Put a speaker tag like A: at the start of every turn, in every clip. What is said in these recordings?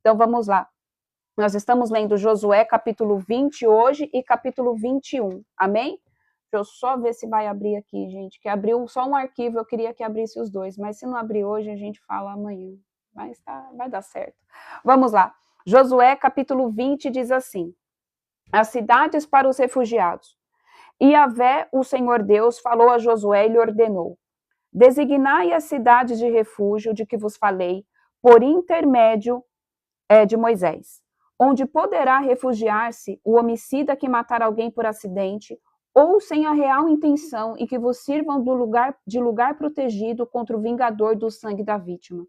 A: Então vamos lá. Nós estamos lendo Josué capítulo 20 hoje e capítulo 21, amém? Deixa eu só ver se vai abrir aqui, gente, que abriu só um arquivo, eu queria que abrisse os dois, mas se não abrir hoje, a gente fala amanhã, mas tá, vai dar certo. Vamos lá, Josué capítulo 20 diz assim, as cidades para os refugiados. E Yahvé, o Senhor Deus, falou a Josué e lhe ordenou, designai as cidades de refúgio de que vos falei, por intermédio de Moisés, onde poderá refugiar-se o homicida que matar alguém por acidente, ou sem a real intenção, e que vos sirvam de lugar protegido contra o vingador do sangue da vítima.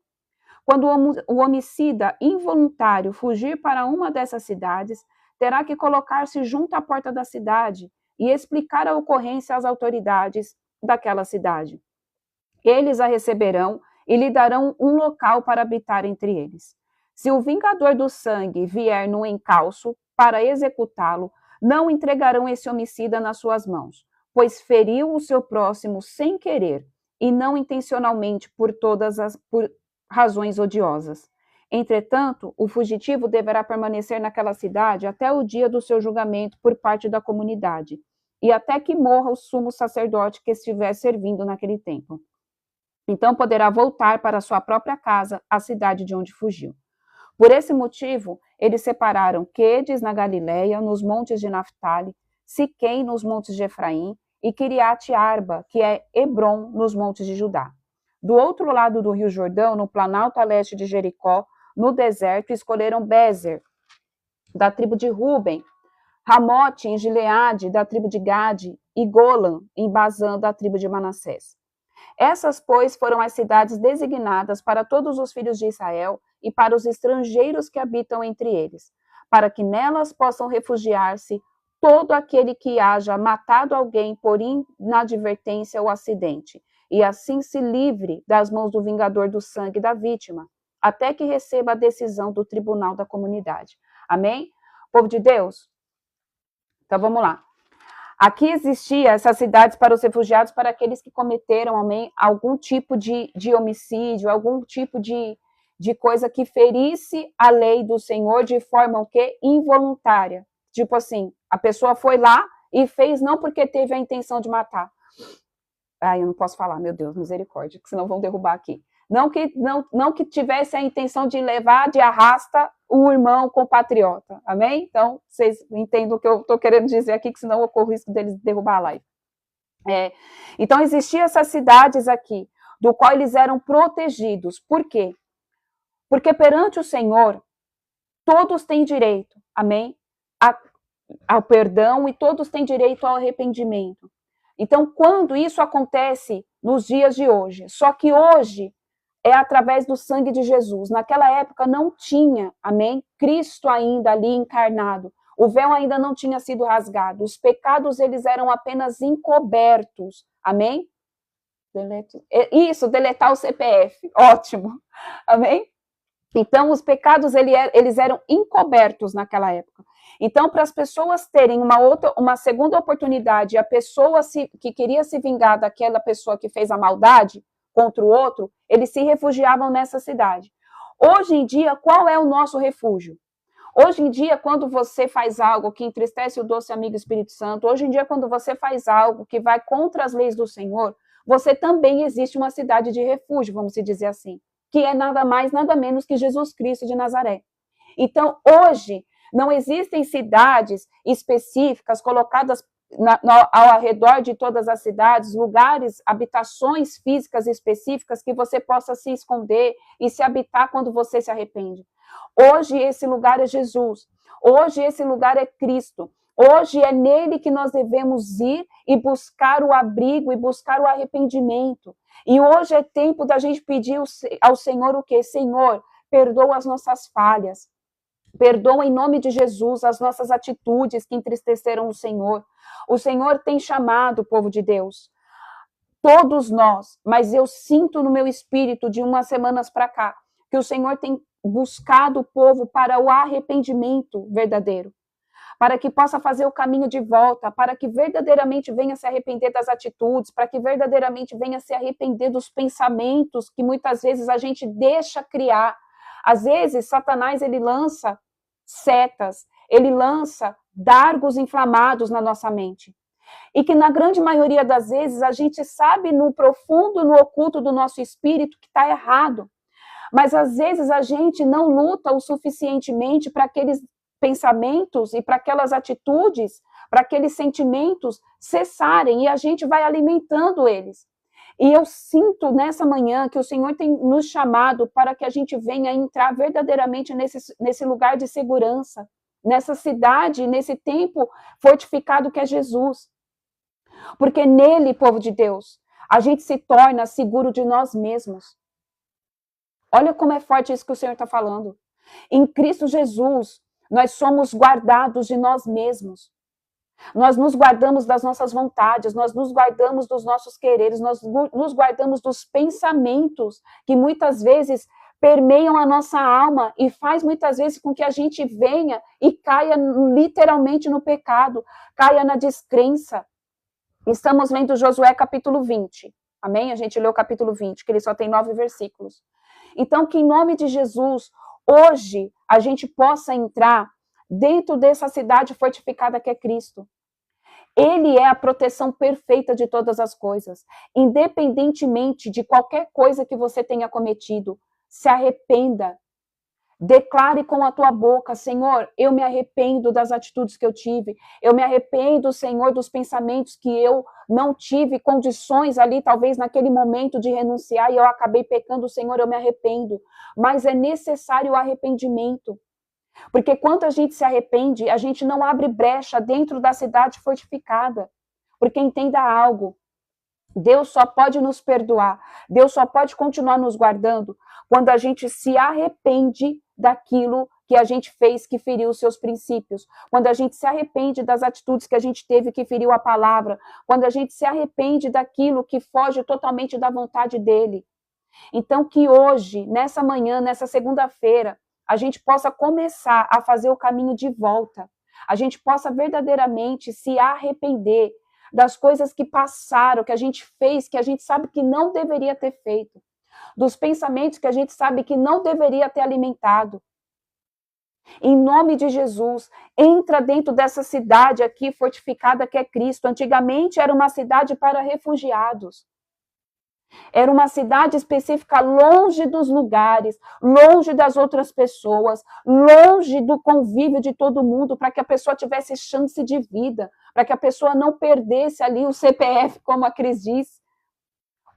A: Quando o homicida involuntário fugir para uma dessas cidades, terá que colocar-se junto à porta da cidade e explicar a ocorrência às autoridades daquela cidade. Eles a receberão e lhe darão um local para habitar entre eles. Se o vingador do sangue vier no encalço para executá-lo, não entregarão esse homicida nas suas mãos, pois feriu o seu próximo sem querer e não intencionalmente por razões odiosas. Entretanto, o fugitivo deverá permanecer naquela cidade até o dia do seu julgamento por parte da comunidade, e até que morra o sumo sacerdote que estiver servindo naquele tempo. Então poderá voltar para sua própria casa, a cidade de onde fugiu. Por esse motivo, eles separaram Quedes na Galileia, nos montes de Naftali, Siquém nos montes de Efraim e Quiriate Arba, que é Hebrom, nos montes de Judá. Do outro lado do rio Jordão, no planalto a leste de Jericó, no deserto, escolheram Bezer, da tribo de Ruben, Ramote, em Gileade, da tribo de Gade, e Golan, em Bazã, da tribo de Manassés. Essas, pois, foram as cidades designadas para todos os filhos de Israel e para os estrangeiros que habitam entre eles, para que nelas possam refugiar-se todo aquele que haja matado alguém por inadvertência ou acidente, e assim se livre das mãos do vingador do sangue da vítima, até que receba a decisão do tribunal da comunidade. Amém? Povo de Deus? Então vamos lá. Aqui existia essas cidades para os refugiados, para aqueles que cometeram, amém, algum tipo de homicídio, algum tipo de coisa que ferisse a lei do Senhor de forma o quê? Involuntária. Tipo assim, a pessoa foi lá e fez não porque teve a intenção de matar. Ai, eu não posso falar, meu Deus, misericórdia, que senão vão derrubar aqui. Não que tivesse a intenção de levar de arrasta o irmão compatriota, amém? Então, vocês entendem o que eu estou querendo dizer aqui, que senão ocorre o risco deles derrubar a live. Então, existiam essas cidades aqui, do qual eles eram protegidos. Por quê? Porque perante o Senhor, todos têm direito, amém? Ao perdão e todos têm direito ao arrependimento. Então, quando isso acontece nos dias de hoje, só que hoje é através do sangue de Jesus. Naquela época não tinha, amém? Cristo ainda ali encarnado. O véu ainda não tinha sido rasgado. Os pecados, eles eram apenas encobertos. Amém? Isso, deletar o CPF. Ótimo. Amém? Então, os pecados, eles eram encobertos naquela época. Então, para as pessoas terem uma segunda oportunidade, a pessoa que queria se vingar daquela pessoa que fez a maldade contra o outro, eles se refugiavam nessa cidade. Hoje em dia, qual é o nosso refúgio? Hoje em dia, quando você faz algo que entristece o doce amigo Espírito Santo, hoje em dia, quando você faz algo que vai contra as leis do Senhor, você também existe uma cidade de refúgio, vamos dizer assim, que é nada mais, nada menos que Jesus Cristo de Nazaré. Então, hoje, não existem cidades específicas colocadas ao redor de todas as cidades, lugares, habitações físicas específicas que você possa se esconder e se habitar quando você se arrepende. Hoje esse lugar é Jesus. Hoje esse lugar é Cristo. Hoje é nele que nós devemos ir e buscar o abrigo e buscar o arrependimento. E hoje é tempo da gente pedir ao Senhor o quê? Senhor, perdoa as nossas falhas. Perdoa em nome de Jesus as nossas atitudes que entristeceram o Senhor. O Senhor tem chamado o povo de Deus. Todos nós, mas eu sinto no meu espírito de umas semanas para cá, que o Senhor tem buscado o povo para o arrependimento verdadeiro. Para que possa fazer o caminho de volta, para que verdadeiramente venha se arrepender das atitudes, para que verdadeiramente venha se arrepender dos pensamentos que muitas vezes a gente deixa criar. Às vezes, Satanás, ele lança setas, ele lança dardos inflamados na nossa mente. E que na grande maioria das vezes a gente sabe no profundo, no oculto do nosso espírito que está errado. Mas às vezes a gente não luta o suficientemente para aqueles pensamentos e para aquelas atitudes, para aqueles sentimentos cessarem e a gente vai alimentando eles. E eu sinto nessa manhã que o Senhor tem nos chamado para que a gente venha entrar verdadeiramente nesse lugar de segurança, nessa cidade, nesse tempo fortificado que é Jesus. Porque nele, povo de Deus, a gente se torna seguro de nós mesmos. Olha como é forte isso que o Senhor está falando. Em Cristo Jesus, nós somos guardados de nós mesmos. Nós nos guardamos das nossas vontades, nós nos guardamos dos nossos quereres, nós nos guardamos dos pensamentos que muitas vezes permeiam a nossa alma e faz muitas vezes com que a gente venha e caia literalmente no pecado, caia na descrença. Estamos lendo Josué capítulo 20, amém? A gente leu o capítulo 20, que ele só tem 9 versículos. Então, que em nome de Jesus, hoje, a gente possa entrar dentro dessa cidade fortificada que é Cristo. Ele é a proteção perfeita de todas as coisas. Independentemente de qualquer coisa que você tenha cometido, se arrependa. Declare com a tua boca, Senhor, eu me arrependo das atitudes que eu tive. Eu me arrependo, Senhor, dos pensamentos que eu não tive condições ali, talvez naquele momento de renunciar e eu acabei pecando, Senhor, eu me arrependo. Mas é necessário o arrependimento. Porque quando a gente se arrepende, a gente não abre brecha dentro da cidade fortificada. Porque entenda algo, Deus só pode nos perdoar, Deus só pode continuar nos guardando quando a gente se arrepende daquilo que a gente fez que feriu os seus princípios, quando a gente se arrepende das atitudes que a gente teve que feriu a palavra, quando a gente se arrepende daquilo que foge totalmente da vontade dele. Então que hoje, nessa manhã, nessa segunda-feira, a gente possa começar a fazer o caminho de volta. A gente possa verdadeiramente se arrepender das coisas que passaram, que a gente fez, que a gente sabe que não deveria ter feito. Dos pensamentos que a gente sabe que não deveria ter alimentado. Em nome de Jesus, entra dentro dessa cidade aqui fortificada que é Cristo. Antigamente era uma cidade para refugiados. Era uma cidade específica longe dos lugares, longe das outras pessoas, longe do convívio de todo mundo, para que a pessoa tivesse chance de vida, para que a pessoa não perdesse ali o CPF, como a Cris disse.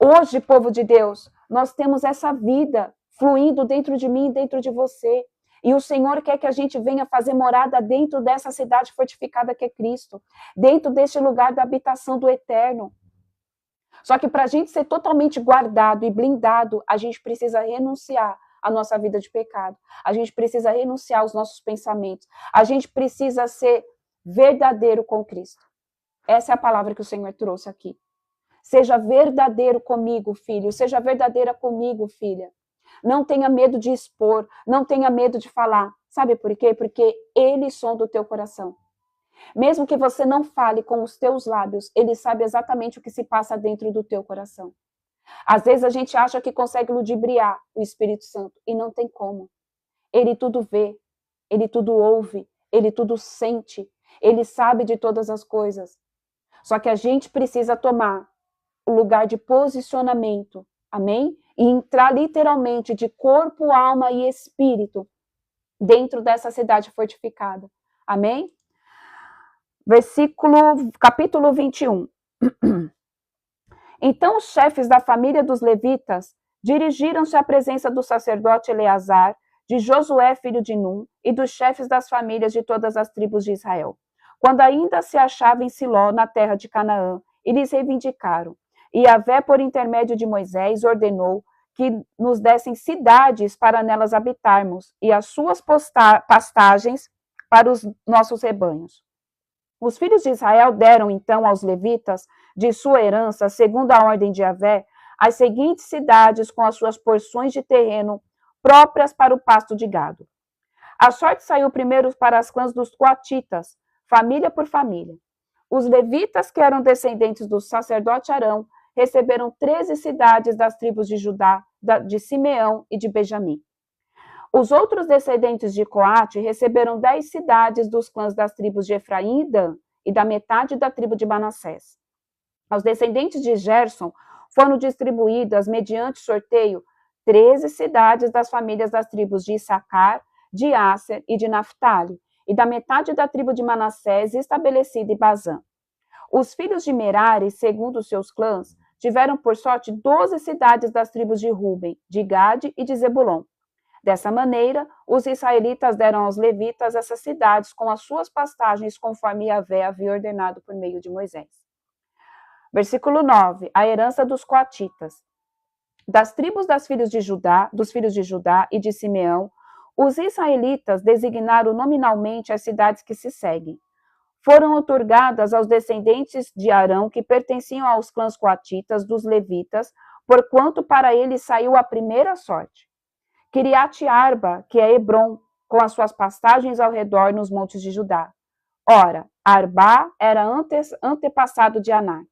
A: Hoje, povo de Deus, nós temos essa vida fluindo dentro de mim e dentro de você. E o Senhor quer que a gente venha fazer morada dentro dessa cidade fortificada que é Cristo, dentro deste lugar da habitação do Eterno. Só que para a gente ser totalmente guardado e blindado, a gente precisa renunciar à nossa vida de pecado. A gente precisa renunciar aos nossos pensamentos. A gente precisa ser verdadeiro com Cristo. Essa é a palavra que o Senhor trouxe aqui. Seja verdadeiro comigo, filho. Seja verdadeira comigo, filha. Não tenha medo de expor. Não tenha medo de falar. Sabe por quê? Porque Ele sonda o teu coração. Mesmo que você não fale com os teus lábios, Ele sabe exatamente o que se passa dentro do teu coração. Às vezes a gente acha que consegue ludibriar o Espírito Santo e não tem como. Ele tudo vê, Ele tudo ouve, Ele tudo sente, Ele sabe de todas as coisas. Só que a gente precisa tomar o lugar de posicionamento, amém? E entrar literalmente de corpo, alma e espírito dentro dessa cidade fortificada, amém? Capítulo 21. Então os chefes da família dos levitas dirigiram-se à presença do sacerdote Eleazar, de Josué, filho de Num, e dos chefes das famílias de todas as tribos de Israel, quando ainda se achava em Siló, na terra de Canaã, e lhes reivindicaram. E Yahvé, por intermédio de Moisés, ordenou que nos dessem cidades para nelas habitarmos, e as suas pastagens para os nossos rebanhos. Os filhos de Israel deram, então, aos levitas, de sua herança, segundo a ordem de Yahvé, as seguintes cidades com as suas porções de terreno próprias para o pasto de gado. A sorte saiu primeiro para as clãs dos coatitas, família por família. Os levitas, que eram descendentes do sacerdote Arão, receberam 13 cidades das tribos de Judá, de Simeão e de Benjamim. Os outros descendentes de Coate receberam 10 cidades dos clãs das tribos de Efraim e Dan, e da metade da tribo de Manassés. Aos descendentes de Gerson foram distribuídas, mediante sorteio, 13 cidades das famílias das tribos de Issacar, de Asser e de Naphtali, e da metade da tribo de Manassés, estabelecida em Bazã. Os filhos de Merari, segundo os seus clãs, tiveram por sorte 12 cidades das tribos de Ruben, de Gade e de Zebulon. Dessa maneira, os israelitas deram aos levitas essas cidades com as suas pastagens, conforme Yahvé havia ordenado por meio de Moisés. Versículo 9, a herança dos coatitas. Das tribos dos filhos de Judá e de Simeão, os israelitas designaram nominalmente as cidades que se seguem. Foram outorgadas aos descendentes de Arão, que pertenciam aos clãs coatitas dos levitas, porquanto para eles saiu a primeira sorte. Kiriat Arba, que é Hebron, com as suas pastagens ao redor nos montes de Judá. Ora, Arba era antepassado de Anak.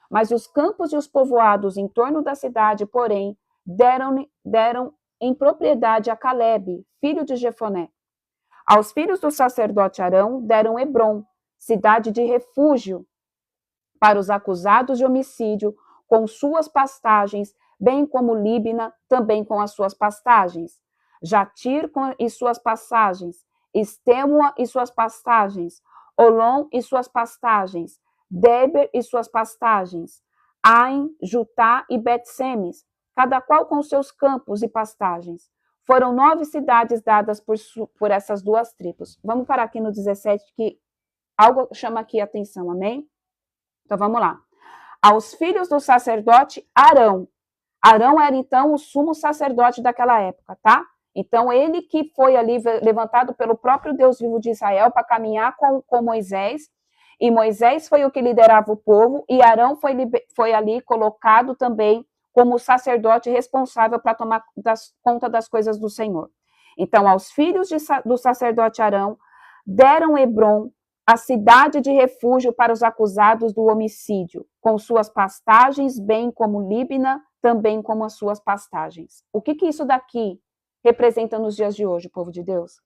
A: Mas os campos e os povoados em torno da cidade, porém, deram em propriedade a Calebe, filho de Jefoné. Aos filhos do sacerdote Arão deram Hebron, cidade de refúgio para os acusados de homicídio, com suas pastagens, bem como Líbina, também com as suas pastagens, Jatir e suas passagens, Estêmoa e suas pastagens, Olom e suas pastagens, Deber e suas pastagens, Ain, Jutá e Bet-Semes, cada qual com seus campos e pastagens. Foram 9 cidades dadas por essas duas tribos. Vamos parar aqui no 17, que algo chama aqui a atenção, amém? Então vamos lá. Aos filhos do sacerdote Arão. Arão era então o sumo sacerdote daquela época, tá? Então ele que foi ali levantado pelo próprio Deus vivo de Israel para caminhar com Moisés, e Moisés foi o que liderava o povo, e Arão foi ali colocado também como o sacerdote responsável para tomar conta das coisas do Senhor. Então, aos filhos do sacerdote Arão, deram Hebron, a cidade de refúgio para os acusados do homicídio, com suas pastagens, bem como Líbina, também como as suas pastagens. O que isso daqui representa nos dias de hoje, povo de Deus?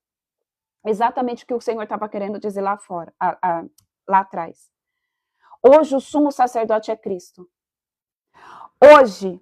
A: Exatamente o que o Senhor estava querendo dizer lá fora, lá atrás. Hoje o sumo sacerdote é Cristo. Hoje,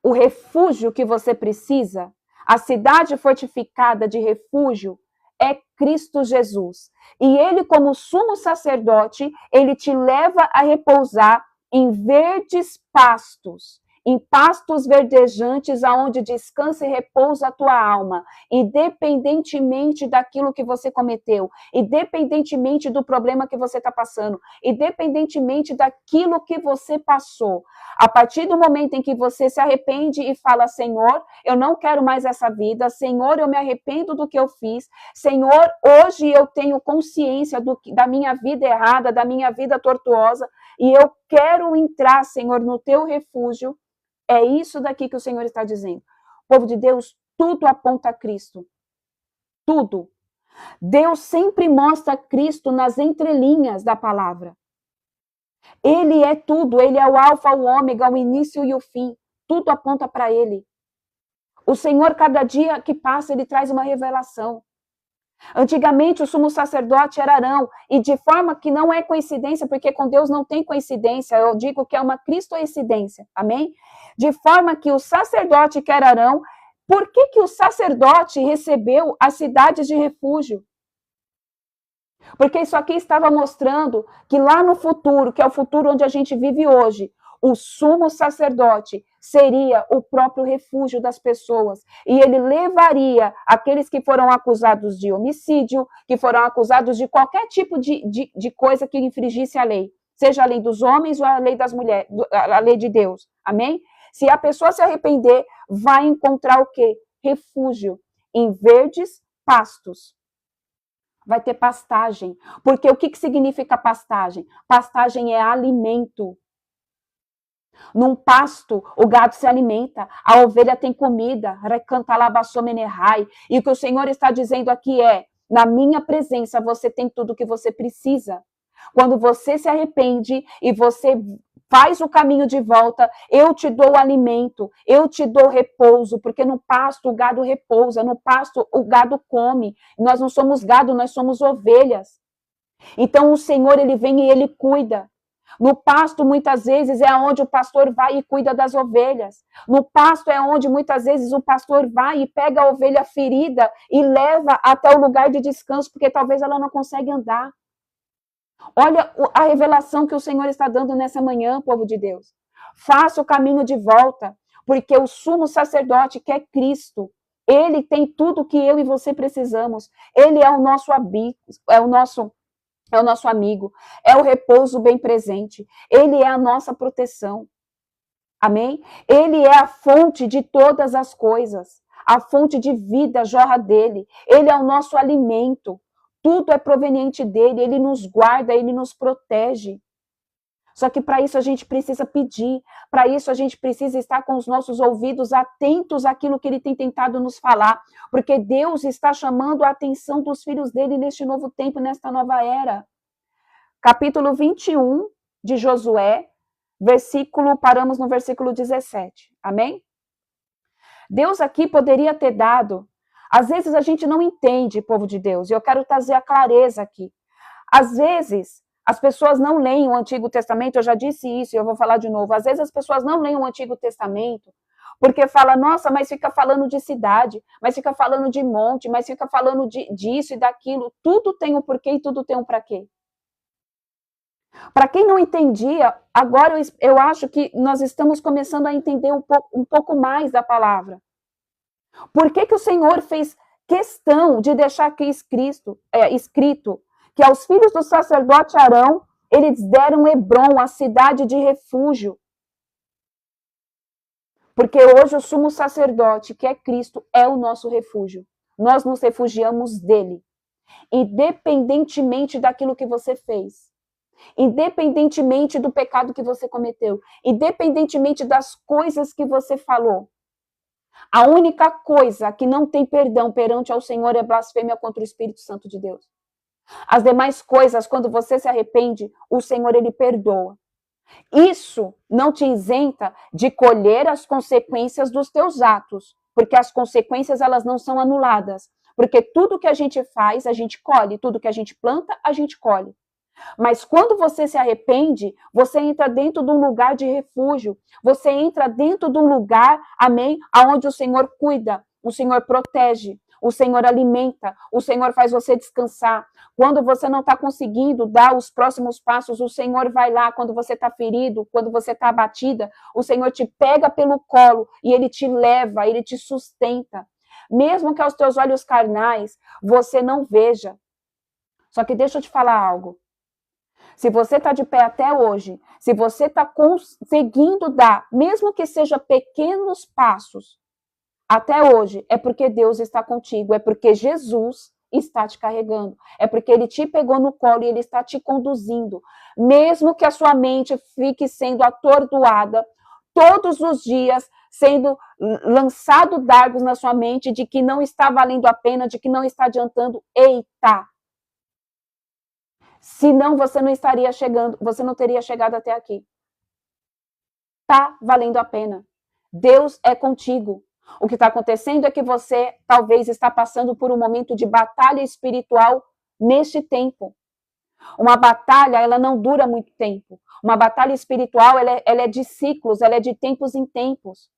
A: o refúgio que você precisa, a cidade fortificada de refúgio, é Cristo Jesus. E ele, como sumo sacerdote, ele te leva a repousar em verdes pastos, em pastos verdejantes, aonde descansa e repousa a tua alma, independentemente daquilo que você cometeu, independentemente do problema que você está passando, independentemente daquilo que você passou. A partir do momento em que você se arrepende e fala, Senhor, eu não quero mais essa vida, Senhor, eu me arrependo do que eu fiz, Senhor, hoje eu tenho consciência da minha vida errada, da minha vida tortuosa, e eu quero entrar, Senhor, no teu refúgio. É isso daqui que o Senhor está dizendo. Povo de Deus, tudo aponta a Cristo. Tudo. Deus sempre mostra Cristo nas entrelinhas da palavra. Ele é tudo, ele é o alfa, o ômega, o início e o fim. Tudo aponta para ele. O Senhor, cada dia que passa, ele traz uma revelação. Antigamente, o sumo sacerdote era Arão, e de forma que não é coincidência, porque com Deus não tem coincidência, eu digo que é uma cristoincidência, amém? De forma que o sacerdote que era Arão, por que o sacerdote recebeu as cidades de refúgio? Porque isso aqui estava mostrando que lá no futuro, que é o futuro onde a gente vive hoje, o sumo sacerdote seria o próprio refúgio das pessoas. E ele levaria aqueles que foram acusados de homicídio, que foram acusados de qualquer tipo de coisa que infringisse a lei. Seja a lei dos homens ou a lei das mulheres, a lei de Deus. Amém? Se a pessoa se arrepender, vai encontrar o quê? Refúgio em verdes pastos. Vai ter pastagem. Porque o que significa pastagem? Pastagem é alimento. Num pasto, o gado se alimenta, a ovelha tem comida, e o que o Senhor está dizendo aqui é, na minha presença você tem tudo o que você precisa. Quando você se arrepende e você Faz o caminho de volta, eu te dou alimento, eu te dou repouso, porque no pasto o gado repousa, no pasto o gado come. Nós não somos gado, nós somos ovelhas. Então o Senhor, ele vem e ele cuida. No pasto, muitas vezes, é onde o pastor vai e cuida das ovelhas. No pasto é onde, muitas vezes, o pastor vai e pega a ovelha ferida e leva até o lugar de descanso, porque talvez ela não consegue andar. Olha a revelação que o Senhor está dando nessa manhã, povo de Deus. Faça o caminho de volta, porque o sumo sacerdote, que é Cristo, ele tem tudo que eu e você precisamos. Ele é o nosso amigo, é o nosso amigo, é o repouso bem presente, ele é a nossa proteção. Amém? Ele é a fonte de todas as coisas, a fonte de vida jorra dele, ele é o nosso alimento, tudo é proveniente dele, ele nos guarda, ele nos protege. Só que para isso a gente precisa pedir, para isso a gente precisa estar com os nossos ouvidos atentos àquilo que ele tem tentado nos falar, porque Deus está chamando a atenção dos filhos dele neste novo tempo, nesta nova era. Capítulo 21 de Josué, paramos no versículo 17. Amém? Deus aqui poderia ter dado, às vezes a gente não entende, povo de Deus, e eu quero trazer a clareza aqui. Às vezes, as pessoas não leem o Antigo Testamento, eu já disse isso e eu vou falar de novo. Às vezes as pessoas não leem o Antigo Testamento porque fala, nossa, mas fica falando de cidade, mas fica falando de monte, mas fica falando disso e daquilo. Tudo tem um porquê e tudo tem um para quê. Para quem não entendia, agora eu acho que nós estamos começando a entender um pouco mais da palavra. Por que o Senhor fez questão de deixar aqui escrito que aos filhos do sacerdote Arão, eles deram Hebrom, a cidade de refúgio? Porque hoje o sumo sacerdote, que é Cristo, é o nosso refúgio. Nós nos refugiamos dele, independentemente daquilo que você fez. Independentemente do pecado que você cometeu, independentemente das coisas que você falou. A única coisa que não tem perdão perante ao Senhor é blasfêmia contra o Espírito Santo de Deus. As demais coisas, quando você se arrepende, o Senhor, ele perdoa. Isso não te isenta de colher as consequências dos teus atos, porque as consequências, elas não são anuladas. Porque tudo que a gente faz, a gente colhe, tudo que a gente planta, a gente colhe. Mas quando você se arrepende, você entra dentro de um lugar de refúgio. Você entra dentro de um lugar, amém, aonde o Senhor cuida, o Senhor protege, o Senhor alimenta, o Senhor faz você descansar. Quando você não está conseguindo dar os próximos passos, o Senhor vai lá. Quando você está ferido, quando você está abatida, o Senhor te pega pelo colo e ele te leva, ele te sustenta. Mesmo que aos teus olhos carnais você não veja. Só que deixa eu te falar algo. Se você está de pé até hoje, se você está conseguindo dar, mesmo que seja pequenos passos, até hoje, é porque Deus está contigo, é porque Jesus está te carregando, é porque Ele te pegou no colo e Ele está te conduzindo. Mesmo que a sua mente fique sendo atordoada, todos os dias sendo lançado dardos na sua mente de que não está valendo a pena, de que não está adiantando, eita! Senão você não estaria chegando, você não teria chegado até aqui. Tá valendo a pena. Deus é contigo. O que está acontecendo é que você talvez está passando por um momento de batalha espiritual neste tempo. Uma batalha, ela não dura muito tempo. Uma batalha espiritual, ela é de ciclos, ela é de tempos em tempos.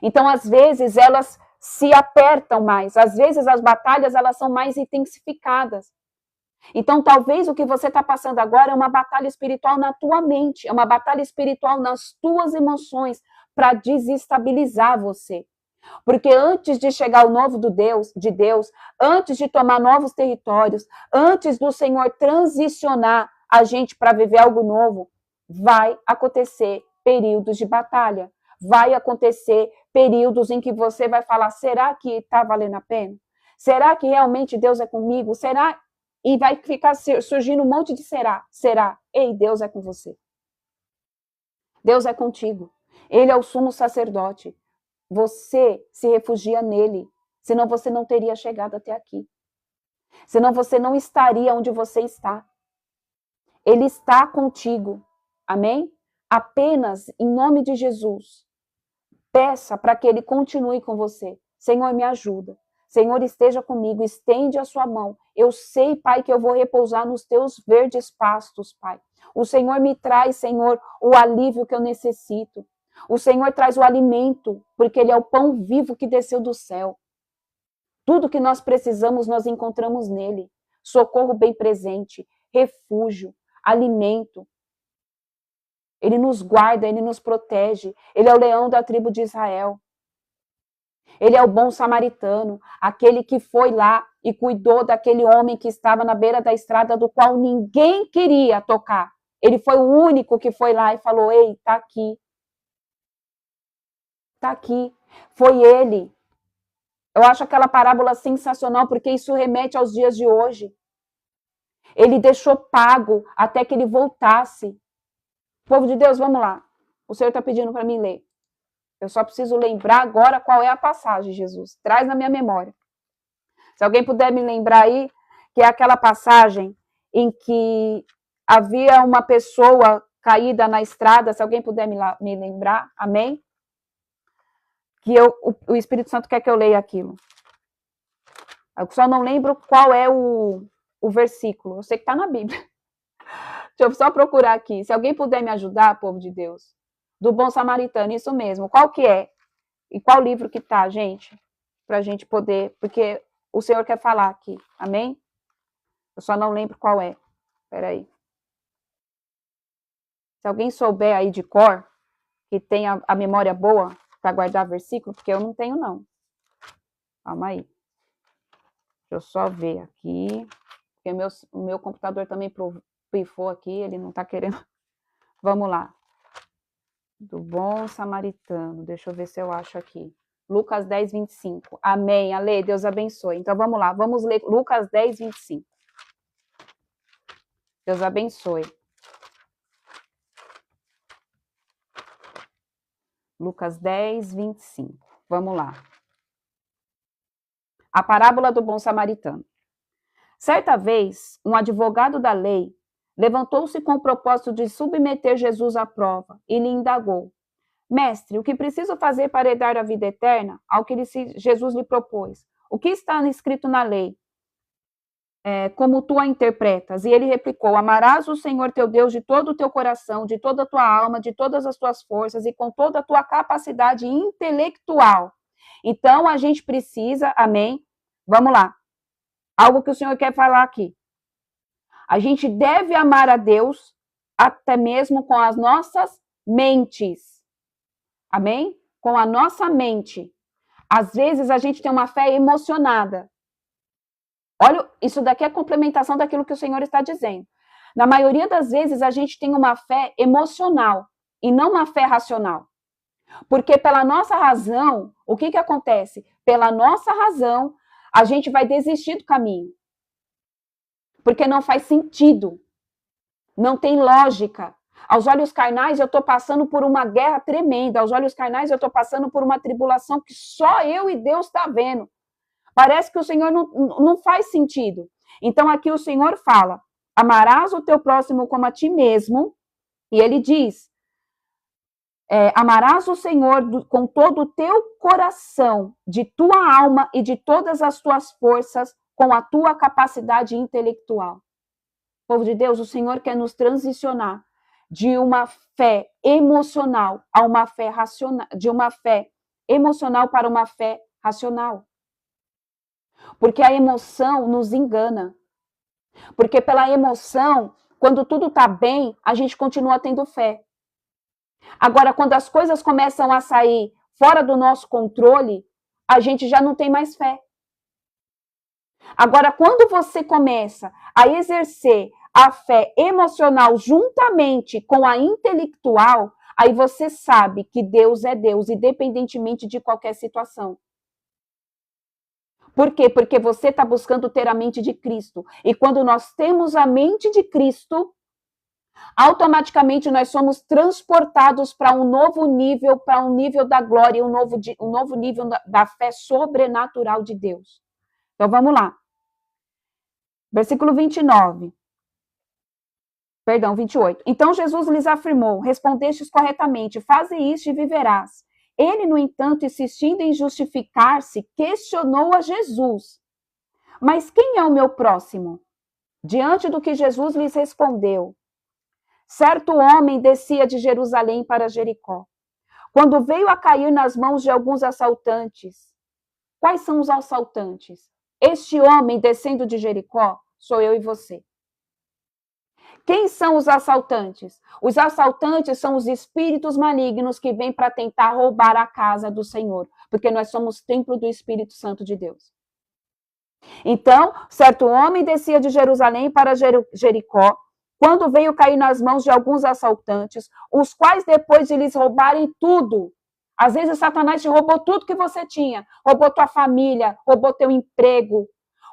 A: Então, às vezes, elas se apertam mais. Às vezes, as batalhas, elas são mais intensificadas. Então, talvez o que você está passando agora é uma batalha espiritual na tua mente, é uma batalha espiritual nas tuas emoções para desestabilizar você. Porque antes de chegar o novo de Deus, antes de tomar novos territórios, antes do Senhor transicionar a gente para viver algo novo, vai acontecer períodos de batalha. Vai acontecer períodos em que você vai falar, será que está valendo a pena? Será que realmente Deus é comigo? Será? E vai ficar surgindo um monte de será. Será? Ei, Deus é com você. Deus é contigo. Ele é o sumo sacerdote. Você se refugia nele. Senão você não teria chegado até aqui. Senão você não estaria onde você está. Ele está contigo. Amém? Apenas, em nome de Jesus, peça para que Ele continue com você. Senhor, me ajuda. Senhor, esteja comigo, estende a sua mão. Eu sei, Pai, que eu vou repousar nos teus verdes pastos, Pai. O Senhor me traz, Senhor, o alívio que eu necessito. O Senhor traz o alimento, porque Ele é o pão vivo que desceu do céu. Tudo que nós precisamos, nós encontramos nele. Socorro bem presente, refúgio, alimento. Ele nos guarda, Ele nos protege. Ele é o leão da tribo de Israel. Ele é o bom samaritano, aquele que foi lá e cuidou daquele homem que estava na beira da estrada, do qual ninguém queria tocar. Ele foi o único que foi lá e falou: ei, tá aqui. Tá aqui. Foi ele. Eu acho aquela parábola sensacional, porque isso remete aos dias de hoje. Ele deixou pago até que ele voltasse. Povo de Deus, vamos lá. O Senhor está pedindo para mim ler. Eu só preciso lembrar agora qual é a passagem, Jesus. Traz na minha memória. Se alguém puder me lembrar aí, que é aquela passagem em que havia uma pessoa caída na estrada, se alguém puder me lembrar, amém? Que o Espírito Santo quer que eu leia aquilo. Eu só não lembro qual é o versículo. Eu sei que está na Bíblia. Deixa eu só procurar aqui. Se alguém puder me ajudar, povo de Deus. Do Bom Samaritano, isso mesmo. Qual que é? E qual livro que tá, gente? Pra gente poder, porque o Senhor quer falar aqui. Amém? Eu só não lembro qual é. Peraí. Se alguém souber aí de cor, que tem a memória boa para guardar versículo, porque eu não tenho, não. Calma aí. Deixa eu só ver aqui. Porque o meu computador também pifou aqui, ele não tá querendo. Vamos lá. Do Bom Samaritano. Deixa eu ver se eu acho aqui. Lucas 10, 25. Amém. Ale, Deus abençoe. Então vamos lá. Vamos ler Lucas 10, 25. Deus abençoe. Lucas 10, 25. Vamos lá. A parábola do bom samaritano. Certa vez, um advogado da lei levantou-se com o propósito de submeter Jesus à prova e lhe indagou: Mestre, o que preciso fazer para herdar a vida eterna? Ao que Jesus lhe propôs: o que está escrito na lei? Como tu a interpretas? E ele replicou: amarás o Senhor teu Deus de todo o teu coração, de toda a tua alma, de todas as tuas forças e com toda a tua capacidade intelectual. Então, a gente precisa, amém? Vamos lá. Algo que o Senhor quer falar aqui. A gente deve amar a Deus até mesmo com as nossas mentes. Amém? Com a nossa mente. Às vezes, a gente tem uma fé emocionada. Olha, isso daqui é a complementação daquilo que o Senhor está dizendo. Na maioria das vezes, a gente tem uma fé emocional e não uma fé racional. Porque pela nossa razão, o que acontece? Pela nossa razão, a gente vai desistir do caminho. Porque não faz sentido. Não tem lógica. Aos olhos carnais, eu estou passando por uma guerra tremenda. Aos olhos carnais, eu estou passando por uma tribulação que só eu e Deus está vendo. Parece que o Senhor não faz sentido. Então, aqui o Senhor fala: amarás o teu próximo como a ti mesmo. E ele diz: amarás o Senhor com todo o teu coração, de tua alma e de todas as tuas forças, com a tua capacidade intelectual. Povo de Deus, o Senhor quer nos transicionar de uma fé emocional a uma fé racional, de uma fé emocional para uma fé racional. Porque a emoção nos engana. Porque pela emoção, quando tudo está bem, a gente continua tendo fé. Agora, quando as coisas começam a sair fora do nosso controle, a gente já não tem mais fé. Agora, quando você começa a exercer a fé emocional juntamente com a intelectual, aí você sabe que Deus é Deus, independentemente de qualquer situação. Por quê? Porque você está buscando ter a mente de Cristo. E quando nós temos a mente de Cristo, automaticamente nós somos transportados para um novo nível, para um nível da glória, um novo nível da fé sobrenatural de Deus. Então vamos lá. Versículo 29. Perdão, 28. Então Jesus lhes afirmou: respondestes corretamente, faze isto e viverás. Ele, no entanto, insistindo em justificar-se, questionou a Jesus: mas quem é o meu próximo? Diante do que Jesus lhes respondeu: certo homem descia de Jerusalém para Jericó, quando veio a cair nas mãos de alguns assaltantes. Quais são os assaltantes? Este homem descendo de Jericó sou eu e você. Quem são os assaltantes? Os assaltantes são os espíritos malignos que vêm para tentar roubar a casa do Senhor, porque nós somos templo do Espírito Santo de Deus. Então, certo homem descia de Jerusalém para Jericó, quando veio cair nas mãos de alguns assaltantes, os quais, depois de lhes roubarem tudo, às vezes Satanás te roubou tudo que você tinha, roubou tua família, roubou teu emprego,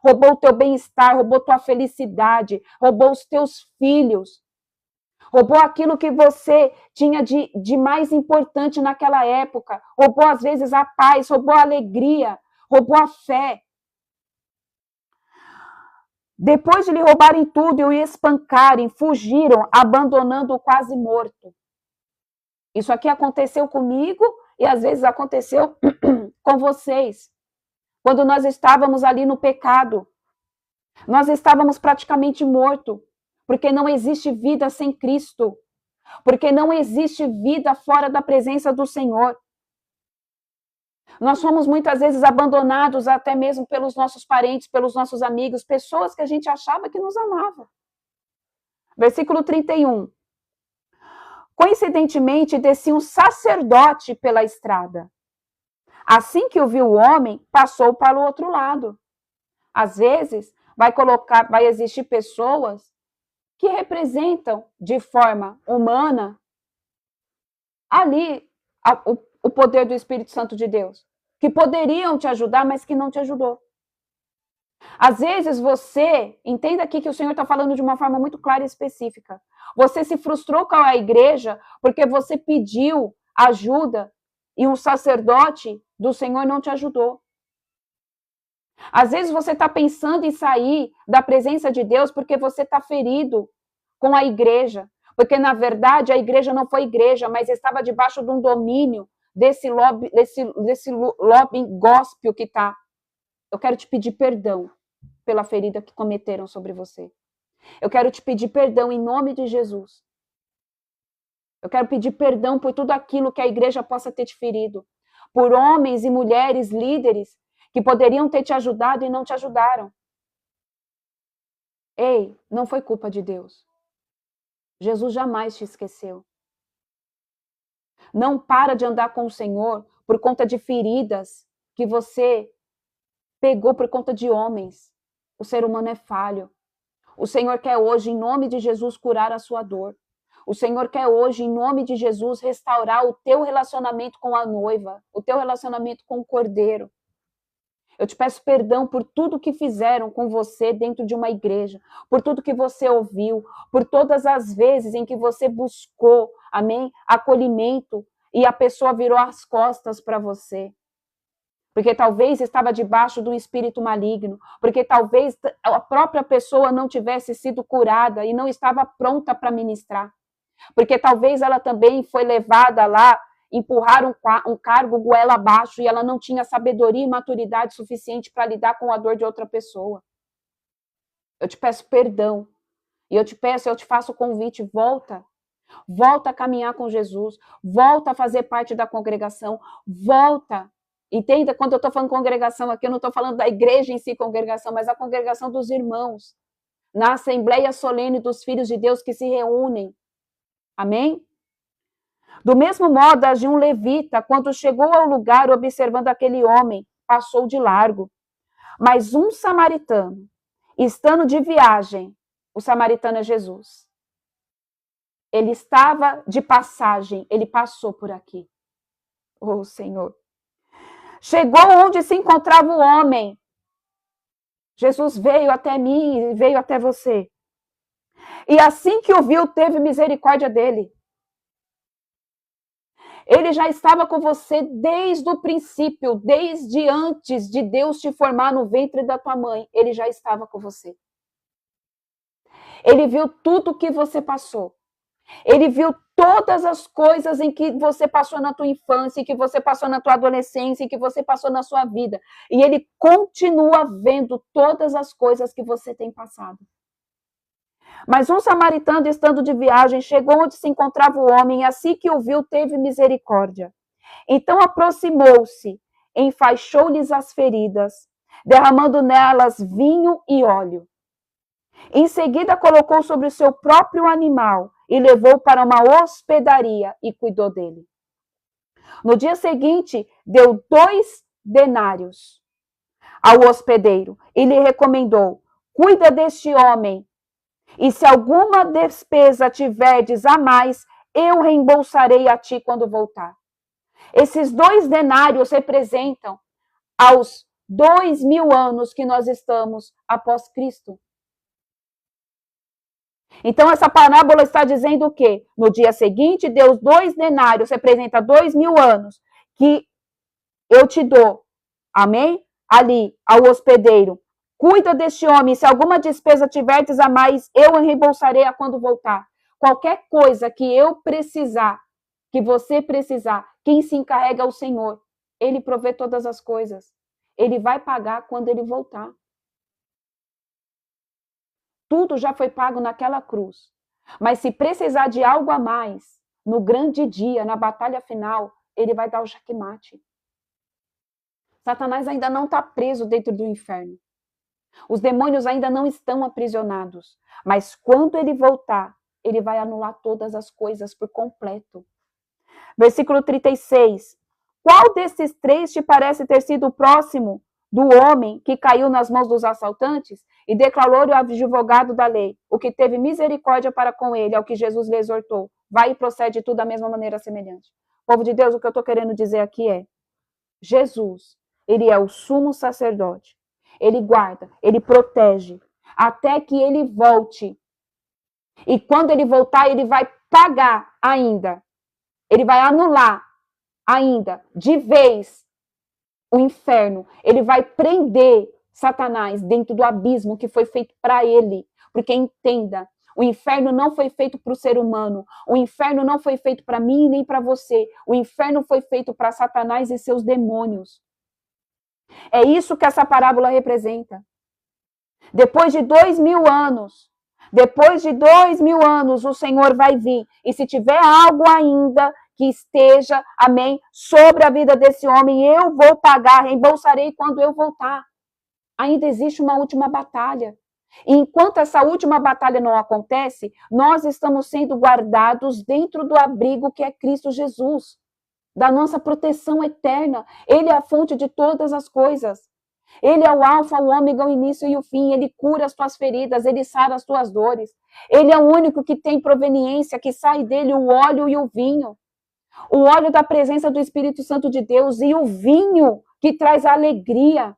A: roubou o teu bem-estar, roubou tua felicidade, roubou os teus filhos, roubou aquilo que você tinha de mais importante naquela época, roubou às vezes a paz, roubou a alegria, roubou a fé. Depois de lhe roubarem tudo e o espancarem, fugiram, abandonando-o quase morto. Isso aqui aconteceu comigo e às vezes aconteceu com vocês. Quando nós estávamos ali no pecado, nós estávamos praticamente mortos, porque não existe vida sem Cristo, porque não existe vida fora da presença do Senhor. Nós fomos muitas vezes abandonados até mesmo pelos nossos parentes, pelos nossos amigos, pessoas que a gente achava que nos amava. Versículo 31. Coincidentemente, descia um sacerdote pela estrada. Assim que o viu o homem, passou para o outro lado. Às vezes, vai existir pessoas que representam de forma humana ali o poder do Espírito Santo de Deus, que poderiam te ajudar, mas que não te ajudou. Às vezes você, entenda aqui que o Senhor está falando de uma forma muito clara e específica. Você se frustrou com a igreja porque você pediu ajuda e um sacerdote do Senhor não te ajudou. Às vezes você está pensando em sair da presença de Deus porque você está ferido com a igreja. Porque, na verdade, a igreja não foi igreja, mas estava debaixo de um domínio desse lobby gospel que está. Eu quero te pedir perdão pela ferida que cometeram sobre você. Eu quero te pedir perdão em nome de Jesus. Eu quero pedir perdão por tudo aquilo que a igreja possa ter te ferido. Por homens e mulheres líderes que poderiam ter te ajudado e não te ajudaram. Ei, não foi culpa de Deus. Jesus jamais te esqueceu. Não para de andar com o Senhor por conta de feridas que você pegou por conta de homens. O ser humano é falho. O Senhor quer hoje, em nome de Jesus, curar a sua dor. O Senhor quer hoje, em nome de Jesus, restaurar o teu relacionamento com a noiva, o teu relacionamento com o cordeiro. Eu te peço perdão por tudo que fizeram com você dentro de uma igreja, por tudo que você ouviu, por todas as vezes em que você buscou, amém, acolhimento e a pessoa virou as costas para você. Porque talvez estava debaixo de um espírito maligno, porque talvez a própria pessoa não tivesse sido curada e não estava pronta para ministrar. Porque talvez ela também foi levada lá, empurrar um cargo goela abaixo e ela não tinha sabedoria e maturidade suficiente para lidar com a dor de outra pessoa. Eu te peço perdão. E eu te faço o convite, volta. Volta a caminhar com Jesus. Volta a fazer parte da congregação. Volta. Entenda, quando eu estou falando congregação aqui, eu não estou falando da igreja em si, congregação, mas a congregação dos irmãos. Na assembleia solene dos filhos de Deus que se reúnem. Amém? Do mesmo modo, agiu um levita, quando chegou ao lugar, observando aquele homem, passou de largo. Mas um samaritano, estando de viagem, o samaritano é Jesus. Ele estava de passagem, ele passou por aqui. Oh, Senhor. Chegou onde se encontrava o homem. Jesus veio até mim e veio até você. E assim que o viu, teve misericórdia dele. Ele já estava com você desde o princípio, desde antes de Deus te formar no ventre da tua mãe. Ele já estava com você. Ele viu tudo que você passou. Ele viu todas as coisas em que você passou na tua infância, em que você passou na tua adolescência, em que você passou na sua vida. E ele continua vendo todas as coisas que você tem passado. Mas um samaritano, estando de viagem, chegou onde se encontrava o homem, e assim que o viu, teve misericórdia. Então aproximou-se, enfaixou-lhes as feridas, derramando nelas vinho e óleo. Em seguida, colocou sobre o seu próprio animal e levou para uma hospedaria e cuidou dele. No dia seguinte, deu 2 denários ao hospedeiro e lhe recomendou: cuida deste homem, e se alguma despesa tiverdes a mais, eu reembolsarei a ti quando voltar. Esses 2 denários representam aos 2000 anos que nós estamos após Cristo. Então, essa parábola está dizendo o quê? No dia seguinte, deu 2 denários, representa 2000 anos, que eu te dou, amém? Ali, ao hospedeiro. Cuida deste homem, se alguma despesa tiverdes a mais, eu reembolsarei a quando voltar. Qualquer coisa que eu precisar, que você precisar, quem se encarrega é o Senhor. Ele provê todas as coisas. Ele vai pagar quando ele voltar. Tudo já foi pago naquela cruz. Mas se precisar de algo a mais, no grande dia, na batalha final, ele vai dar o jaquemate. Satanás ainda não está preso dentro do inferno. Os demônios ainda não estão aprisionados. Mas quando ele voltar, ele vai anular todas as coisas por completo. Versículo 36. Qual desses 3 te parece ter sido o próximo do homem que caiu nas mãos dos assaltantes? E declarou-lhe o advogado da lei, o que teve misericórdia para com ele, ao que Jesus lhe exortou. Vai e procede tudo da mesma maneira semelhante. Povo de Deus, o que eu estou querendo dizer aqui é, Jesus, ele é o sumo sacerdote. Ele guarda, ele protege, até que ele volte. E quando ele voltar, ele vai pagar ainda. Ele vai anular ainda, de vez, o inferno. Ele vai prender Satanás dentro do abismo que foi feito para ele. Porque entenda, o inferno não foi feito para o ser humano. O inferno não foi feito para mim nem para você. O inferno foi feito para Satanás e seus demônios. É isso que essa parábola representa. Depois de 2000 anos, o Senhor vai vir. E se tiver algo ainda que esteja, amém, sobre a vida desse homem, eu vou pagar, reembolsarei quando eu voltar. Ainda existe uma última batalha. E enquanto essa última batalha não acontece, nós estamos sendo guardados dentro do abrigo que é Cristo Jesus, da nossa proteção eterna. Ele é a fonte de todas as coisas. Ele é o alfa, o ômega, o início e o fim. Ele cura as tuas feridas, ele sara as tuas dores. Ele é o único que tem proveniência, que sai dele o óleo e o vinho. O óleo da presença do Espírito Santo de Deus e o vinho que traz a alegria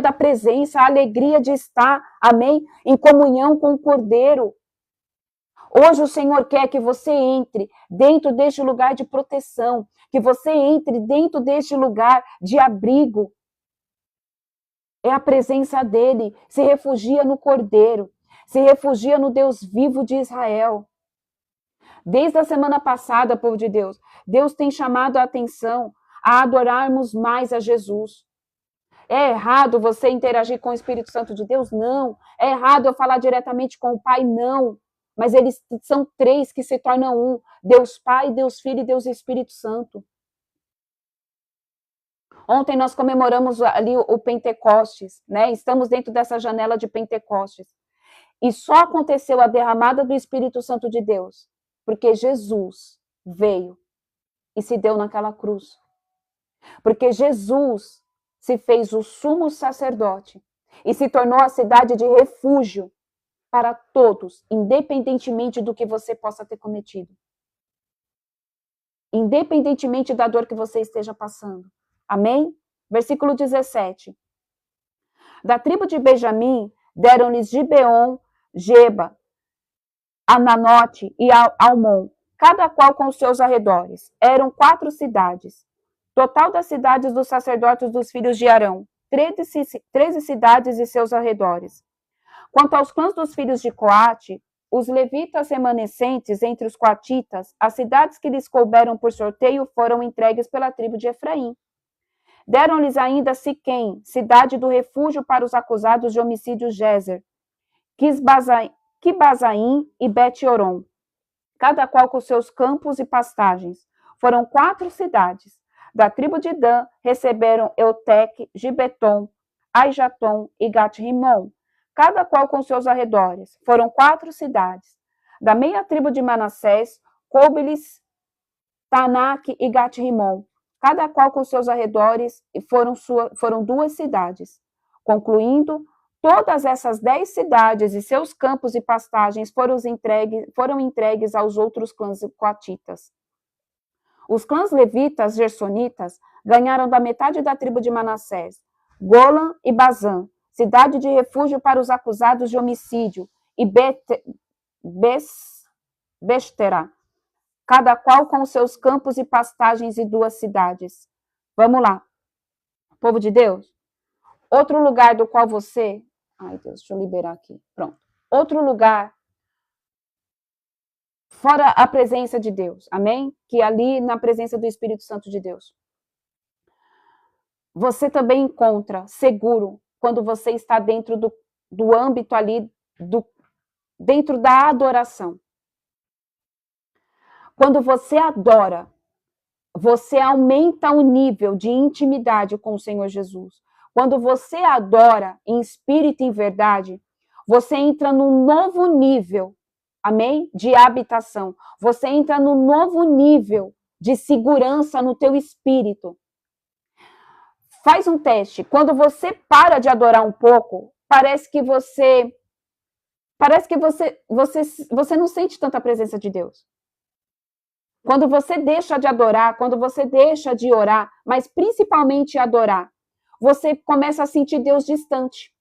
A: da presença, a alegria de estar, amém, em comunhão com o Cordeiro. Hoje o Senhor quer que você entre dentro deste lugar de proteção, que você entre dentro deste lugar de abrigo. É a presença dele, se refugia no Cordeiro, se refugia no Deus vivo de Israel. Desde a semana passada, povo de Deus, Deus tem chamado a atenção a adorarmos mais a Jesus. É errado você interagir com o Espírito Santo de Deus? Não. É errado eu falar diretamente com o Pai? Não. Mas eles são 3 que se tornam um. Deus Pai, Deus Filho e Deus Espírito Santo. Ontem nós comemoramos ali o Pentecostes, né? Estamos dentro dessa janela de Pentecostes. E só aconteceu a derramada do Espírito Santo de Deus porque Jesus veio e se deu naquela cruz. Porque Jesus se fez o sumo sacerdote e se tornou a cidade de refúgio para todos, independentemente do que você possa ter cometido. Independentemente da dor que você esteja passando. Amém? Versículo 17. Da tribo de Benjamim, deram-lhes Gibeon, Geba, Ananote e Almon, cada qual com os seus arredores. Eram 4 cidades. Total das cidades dos sacerdotes dos filhos de Arão, 13 cidades e seus arredores. Quanto aos clãs dos filhos de Coate, os levitas remanescentes entre os coatitas, as cidades que lhes couberam por sorteio foram entregues pela tribo de Efraim. Deram-lhes ainda Siquém, cidade do refúgio para os acusados de homicídio Gézer, Quibazaim e Bet-Oron, cada qual com seus campos e pastagens. Foram 4 cidades. Da tribo de Dan receberam Eutec, Gibeton, Aijaton e Gat-Rimon, cada qual com seus arredores. Foram 4 cidades. Da meia tribo de Manassés, coube-lhes Tanak e Gat-Rimon, cada qual com seus arredores, e foram 2 cidades. Concluindo, todas essas 10 cidades e seus campos e pastagens foram entregues aos outros clãs coatitas. Os clãs levitas gersonitas ganharam da metade da tribo de Manassés, Golan e Bazã, cidade de refúgio para os acusados de homicídio, e Bestera, cada qual com seus campos e pastagens e 2 cidades. Vamos lá. Povo de Deus, outro lugar do qual você... Ai, Deus, deixa eu liberar aqui. Pronto. Outro lugar fora a presença de Deus. Amém? Que ali na presença do Espírito Santo de Deus. Você também encontra seguro quando você está dentro do âmbito ali, dentro da adoração. Quando você adora, você aumenta o nível de intimidade com o Senhor Jesus. Quando você adora em espírito e em verdade, você entra num novo nível, amém? De habitação. Você entra num novo nível de segurança no teu espírito. Faz um teste. Quando você para de adorar um pouco, parece que você não sente tanta presença de Deus. Quando você deixa de adorar, quando você deixa de orar, mas principalmente adorar, você começa a sentir Deus distante.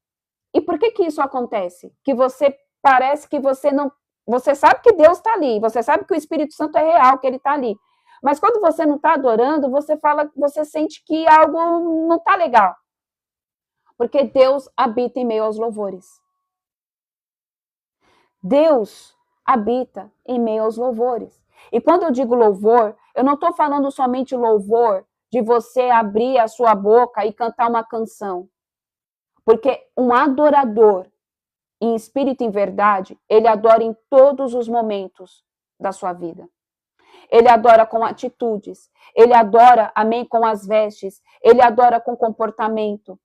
A: E por que isso acontece? Que você parece que você não... Você sabe que Deus está ali, você sabe que o Espírito Santo é real, que ele está ali. Mas quando você não está adorando, você sente que algo não está legal. Porque Deus habita em meio aos louvores. Deus habita em meio aos louvores. E quando eu digo louvor, eu não estou falando somente louvor de você abrir a sua boca e cantar uma canção. Porque um adorador, em espírito e em verdade, ele adora em todos os momentos da sua vida. Ele adora com atitudes, ele adora, amém, com as vestes, ele adora com comportamento.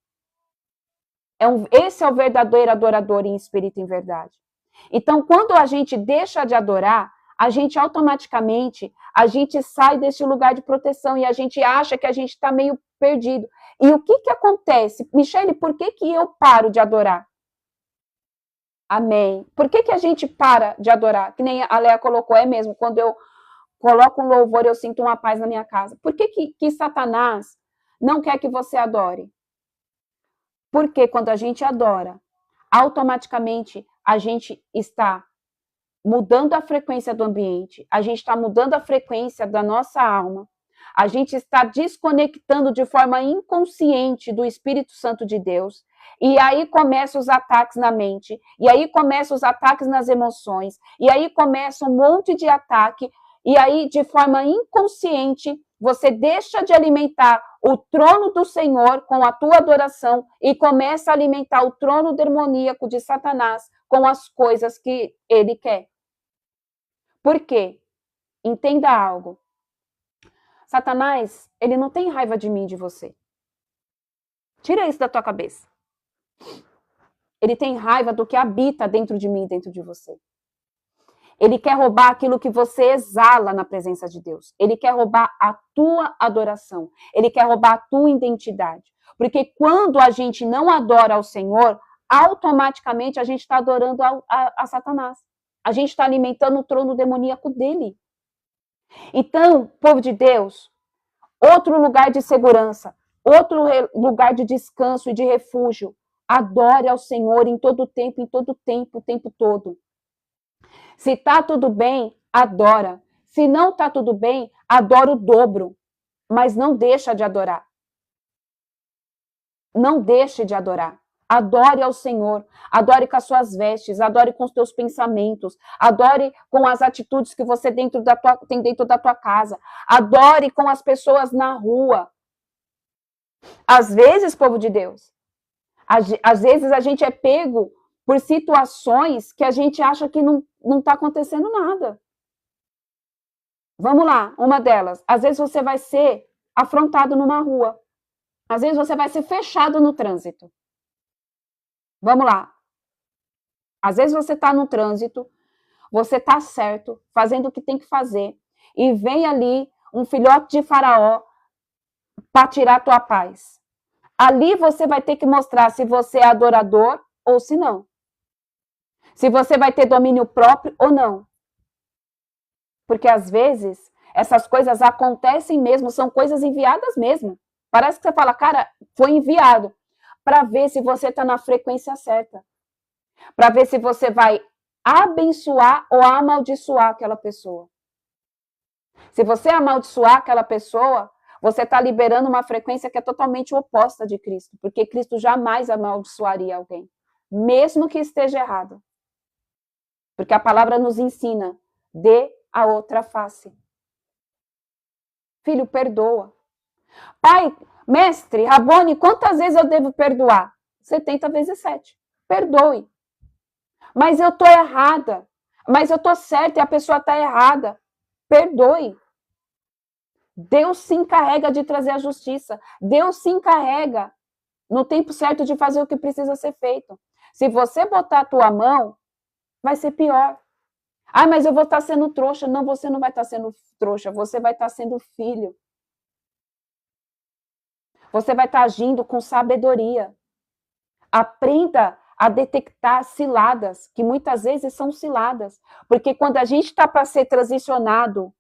A: Esse é o verdadeiro adorador em espírito e em verdade. Então, quando a gente deixa de adorar, a gente automaticamente, sai desse lugar de proteção e a gente acha que a gente está meio perdido. E o que acontece? Michele, por que eu paro de adorar? Amém. Por que a gente para de adorar? Que nem a Léa colocou, é mesmo, quando eu coloco um louvor, eu sinto uma paz na minha casa. Por que Satanás não quer que você adore? Porque quando a gente adora, automaticamente a gente está mudando a frequência do ambiente, a gente está mudando a frequência da nossa alma, a gente está desconectando de forma inconsciente do Espírito Santo de Deus, e aí começam os ataques na mente, e aí começam os ataques nas emoções, e aí começa um monte de ataque, e aí de forma inconsciente você deixa de alimentar o trono do Senhor com a tua adoração e começa a alimentar o trono demoníaco de Satanás com as coisas que ele quer. Por quê? Entenda algo. Satanás, ele não tem raiva de mim e de você. Tira isso da tua cabeça. Ele tem raiva do que habita dentro de mim e dentro de você. Ele quer roubar aquilo que você exala na presença de Deus. Ele quer roubar a tua adoração. Ele quer roubar a tua identidade. Porque quando a gente não adora ao Senhor, automaticamente a gente está adorando a Satanás. A gente está alimentando o trono demoníaco dele. Então, povo de Deus, outro lugar de segurança, outro lugar de descanso e de refúgio. Adore ao Senhor em todo tempo, o tempo todo. Se tá tudo bem, adora. Se não tá tudo bem, adora o dobro. Mas não deixa de adorar. Não deixe de adorar. Adore ao Senhor, adore com as suas vestes, adore com os teus pensamentos, adore com as atitudes que você tem dentro da tua casa, adore com as pessoas na rua. Às vezes, povo de Deus, às vezes a gente é pego por situações que a gente acha que não está acontecendo nada. Vamos lá, uma delas. Às vezes você vai ser afrontado numa rua. Às vezes você vai ser fechado no trânsito. Vamos lá. Às vezes você está no trânsito, você está certo, fazendo o que tem que fazer, e vem ali um filhote de faraó para tirar a tua paz. Ali você vai ter que mostrar se você é adorador ou se não. Se você vai ter domínio próprio ou não. Porque às vezes essas coisas acontecem mesmo, são coisas enviadas mesmo. Parece que você fala, cara, foi enviado para ver se você está na frequência certa. Para ver se você vai abençoar ou amaldiçoar aquela pessoa. Se você amaldiçoar aquela pessoa, você está liberando uma frequência que é totalmente oposta de Cristo, porque Cristo jamais amaldiçoaria alguém, mesmo que esteja errado. Porque a palavra nos ensina, dê a outra face. Filho, perdoa. Pai, mestre, Rabone, quantas vezes eu devo perdoar? 70 vezes 7. Perdoe. Mas eu estou errada. Mas eu estou certa e a pessoa está errada. Perdoe. Deus se encarrega de trazer a justiça. Deus se encarrega no tempo certo de fazer o que precisa ser feito. Se você botar a tua mão, vai ser pior. Ah, mas eu vou estar sendo trouxa. Não, você não vai estar sendo trouxa. Você vai estar sendo filho. Você vai estar agindo com sabedoria. Aprenda a detectar ciladas, que muitas vezes são ciladas. Porque quando a gente está para ser transicionado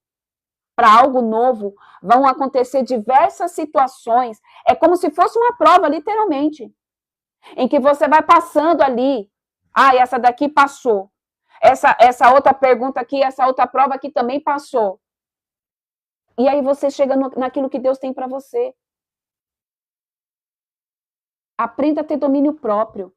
A: para algo novo, vão acontecer diversas situações. É como se fosse uma prova, literalmente. Em que você vai passando ali. Ah, essa daqui passou. Essa outra pergunta aqui, essa outra prova aqui também passou. E aí você chega naquilo que Deus tem para você. Aprenda a ter domínio próprio.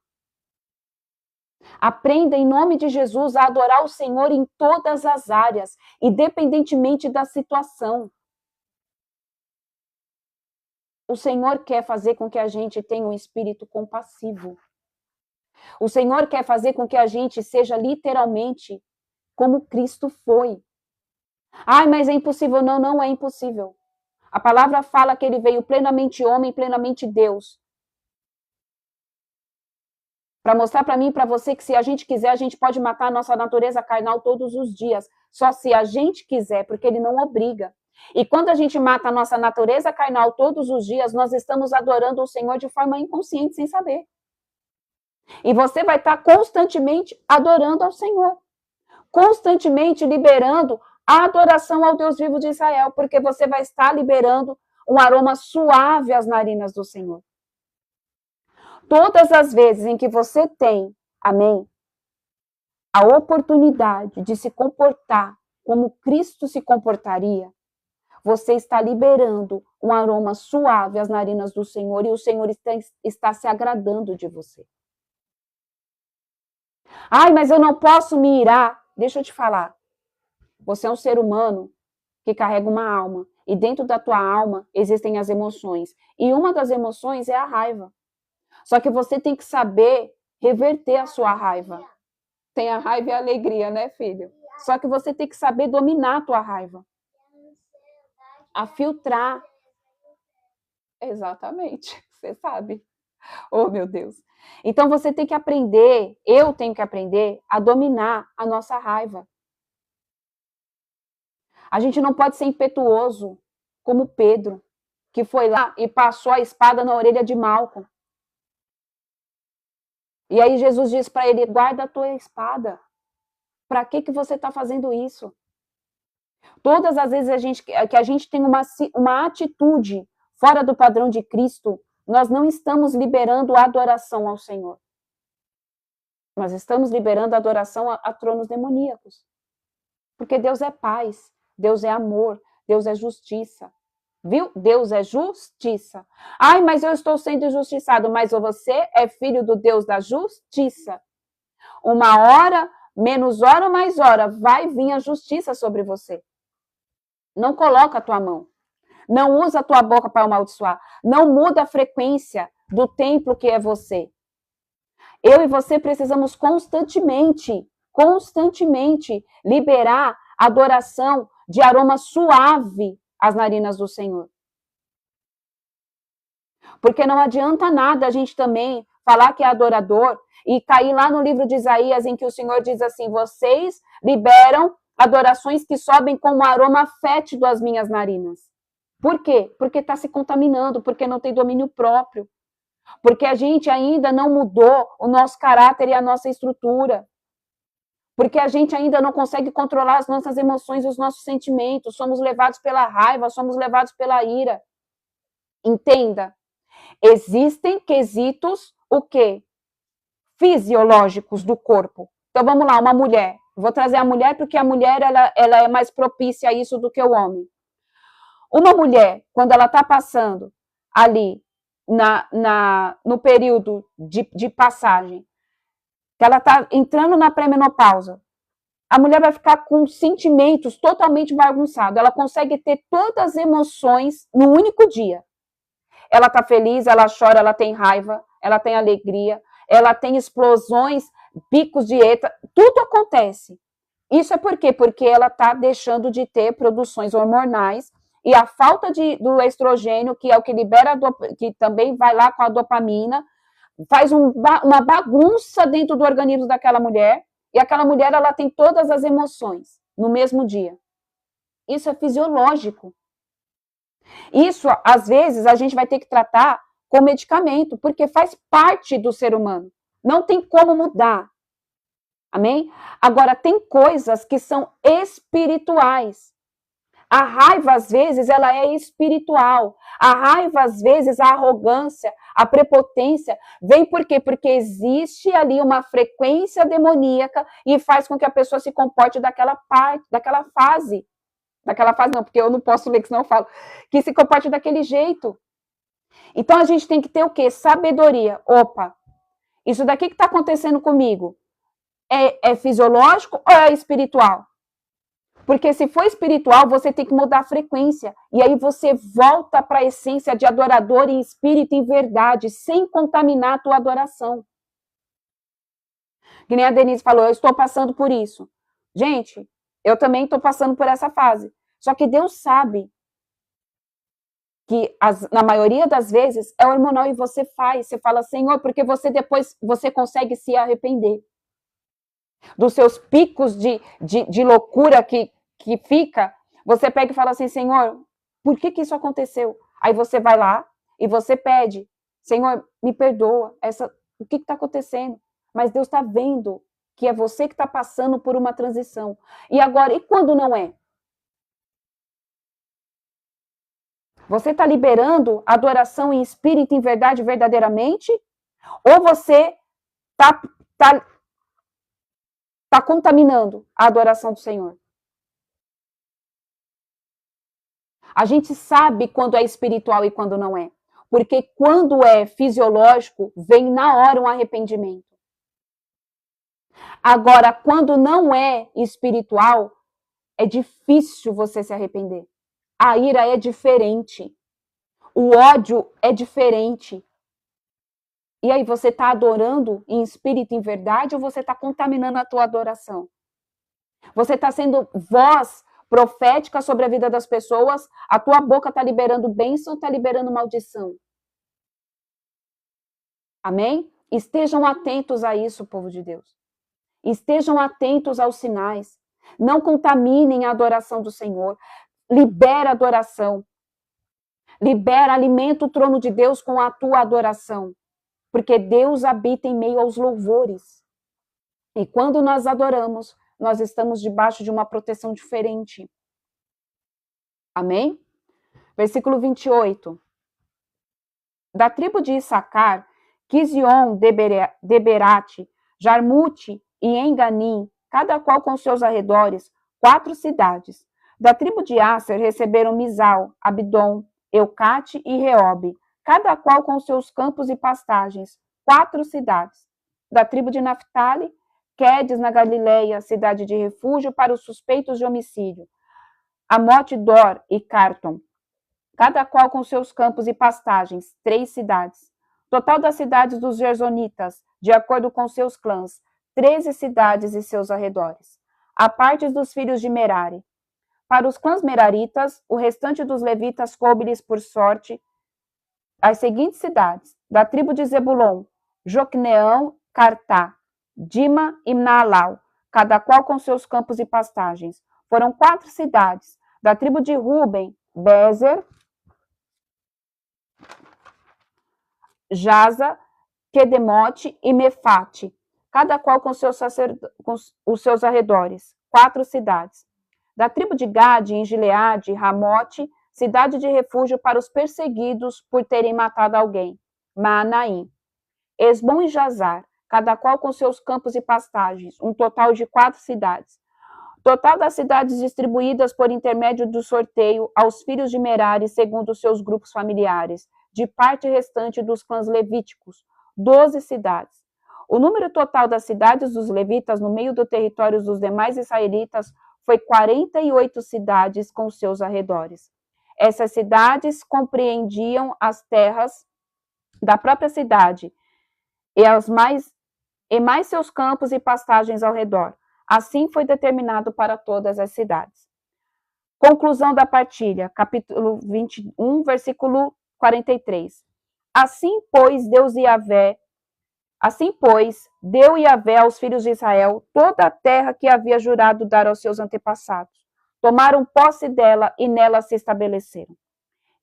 A: Aprenda, em nome de Jesus, a adorar o Senhor em todas as áreas, independentemente da situação. O Senhor quer fazer com que a gente tenha um espírito compassivo. O Senhor quer fazer com que a gente seja literalmente como Cristo foi. Ai, mas é impossível. Não, não é impossível. A palavra fala que ele veio plenamente homem, plenamente Deus. Para mostrar para mim e para você que se a gente quiser, a gente pode matar a nossa natureza carnal todos os dias. Só se a gente quiser, porque ele não obriga. E quando a gente mata a nossa natureza carnal todos os dias, nós estamos adorando o Senhor de forma inconsciente, sem saber. E você vai estar constantemente adorando ao Senhor. Constantemente liberando a adoração ao Deus vivo de Israel, porque você vai estar liberando um aroma suave às narinas do Senhor. Todas as vezes em que você tem, amém, a oportunidade de se comportar como Cristo se comportaria, você está liberando um aroma suave às narinas do Senhor e o Senhor está se agradando de você. Ai, mas eu não posso me irar. Deixa eu te falar. Você é um ser humano que carrega uma alma. E dentro da tua alma existem as emoções. E uma das emoções é a raiva. Só que você tem que saber reverter a sua raiva. Tem a raiva e a alegria, né, filho? Só que você tem que saber dominar a tua raiva. A filtrar. Exatamente. Você sabe. Oh, meu Deus. Então você tem que aprender, eu tenho que aprender a dominar a nossa raiva. A gente não pode ser impetuoso como Pedro, que foi lá e passou a espada na orelha de Malco. E aí Jesus diz para ele, guarda a tua espada. Para que você está fazendo isso? Todas as vezes que a gente tem uma atitude fora do padrão de Cristo, nós não estamos liberando a adoração ao Senhor. Nós estamos liberando a adoração a tronos demoníacos. Porque Deus é paz, Deus é amor, Deus é justiça. Viu? Deus é justiça. Ai, mas eu estou sendo injustiçado. Mas você é filho do Deus da justiça. Uma hora, menos hora, mais hora, vai vir a justiça sobre você. Não coloca a tua mão. Não usa a tua boca para amaldiçoar. Não muda a frequência do templo que é você. Eu e você precisamos constantemente liberar adoração de aroma suave às narinas do Senhor. Porque não adianta nada a gente também falar que é adorador e cair lá no livro de Isaías em que o Senhor diz assim, vocês liberam adorações que sobem com um aroma fétido às minhas narinas. Por quê? Porque está se contaminando, porque não tem domínio próprio. Porque a gente ainda não mudou o nosso caráter e a nossa estrutura. Porque a gente ainda não consegue controlar as nossas emoções e os nossos sentimentos. Somos levados pela raiva, somos levados pela ira. Entenda. Existem quesitos, o quê? Fisiológicos do corpo. Então, vamos lá, uma mulher. Vou trazer a mulher porque a mulher ela é mais propícia a isso do que o homem. Uma mulher, quando ela está passando ali no período de passagem, que ela está entrando na pré-menopausa, a mulher vai ficar com sentimentos totalmente bagunçados. Ela consegue ter todas as emoções no único dia. Ela está feliz, ela chora, ela tem raiva, ela tem alegria, ela tem explosões, picos de eta, tudo acontece. Isso é por quê? Porque ela está deixando de ter produções hormonais e a falta do estrogênio, que é o que libera, que também vai lá com a dopamina, faz uma bagunça dentro do organismo daquela mulher, e aquela mulher ela tem todas as emoções no mesmo dia. Isso é fisiológico. Isso, às vezes, a gente vai ter que tratar com medicamento, porque faz parte do ser humano. Não tem como mudar. Amém? Agora, tem coisas que são espirituais. A raiva, às vezes, ela é espiritual. A raiva, às vezes, a arrogância, a prepotência, vem por quê? Porque existe ali uma frequência demoníaca e faz com que a pessoa se comporte daquela fase. Daquela fase não, porque eu não posso ler, que senão eu falo. Que se comporte daquele jeito. Então, a gente tem que ter o quê? Sabedoria. Opa, isso daqui que está acontecendo comigo é fisiológico ou é espiritual? Porque se for espiritual, você tem que mudar a frequência. E aí você volta para a essência de adorador em espírito e em verdade, sem contaminar a tua adoração. Que nem a Denise falou, eu estou passando por isso. Gente, eu também estou passando por essa fase. Só que Deus sabe que na maioria das vezes é hormonal e você faz. Você fala, Senhor, porque depois você consegue se arrepender. Dos seus picos de loucura que fica, você pega e fala assim, Senhor, por que isso aconteceu? Aí você vai lá e você pede, Senhor, me perdoa, o que está acontecendo? Mas Deus está vendo que é você que está passando por uma transição. E agora, e quando não é? Você está liberando adoração em espírito, em verdade, verdadeiramente? Ou você está contaminando a adoração do Senhor? A gente sabe quando é espiritual e quando não é. Porque quando é fisiológico, vem na hora um arrependimento. Agora, quando não é espiritual, é difícil você se arrepender. A ira é diferente. O ódio é diferente. E aí, você está adorando em espírito e em verdade ou você está contaminando a tua adoração? Você está sendo voz profética sobre a vida das pessoas, a tua boca está liberando bênção ou está liberando maldição? Amém? Estejam atentos a isso, povo de Deus. Estejam atentos aos sinais. Não contaminem a adoração do Senhor. Libera a adoração. Libera, alimenta o trono de Deus com a tua adoração. Porque Deus habita em meio aos louvores. E quando nós adoramos, nós estamos debaixo de uma proteção diferente. Amém? Versículo 28. Da tribo de Issacar, Quizion, Deberate, Jarmute e Enganim, cada qual com seus arredores, 4 cidades. Da tribo de Asser receberam Misal, Abdon, Eucate e Reobe, cada qual com seus campos e pastagens, 4 cidades. Da tribo de Naphtali, Quedes na Galileia, cidade de refúgio para os suspeitos de homicídio. Amote-Dor e Cartom, cada qual com seus campos e pastagens, 3 cidades. Total das cidades dos Gersonitas, de acordo com seus clãs, 13 cidades e seus arredores. A parte dos filhos de Merari. Para os clãs meraritas, o restante dos levitas coube-lhes por sorte as seguintes cidades: da tribo de Zebulon, Joqueneão, Cartá, Dima e Naalau, cada qual com seus campos e pastagens. Foram 4 cidades. Da tribo de Ruben, Bezer, Jaza, Quedemote e Mefate, cada qual com os seus arredores. 4 cidades. Da tribo de Gade, em Gileade, Ramote, cidade de refúgio para os perseguidos por terem matado alguém. Maanaim. Esbom e Jazar, cada qual com seus campos e pastagens, um total de 4 cidades. Total das cidades distribuídas por intermédio do sorteio aos filhos de Merari segundo seus grupos familiares, de parte restante dos clãs levíticos, 12 cidades. O número total das cidades dos levitas no meio do território dos demais israelitas foi 48 cidades com seus arredores. Essas cidades compreendiam as terras da própria cidade e mais seus campos e pastagens ao redor. Assim foi determinado para todas as cidades. Conclusão da partilha, capítulo 21, versículo 43. Assim, pois, deu Yahvé aos filhos de Israel toda a terra que havia jurado dar aos seus antepassados. Tomaram posse dela e nela se estabeleceram.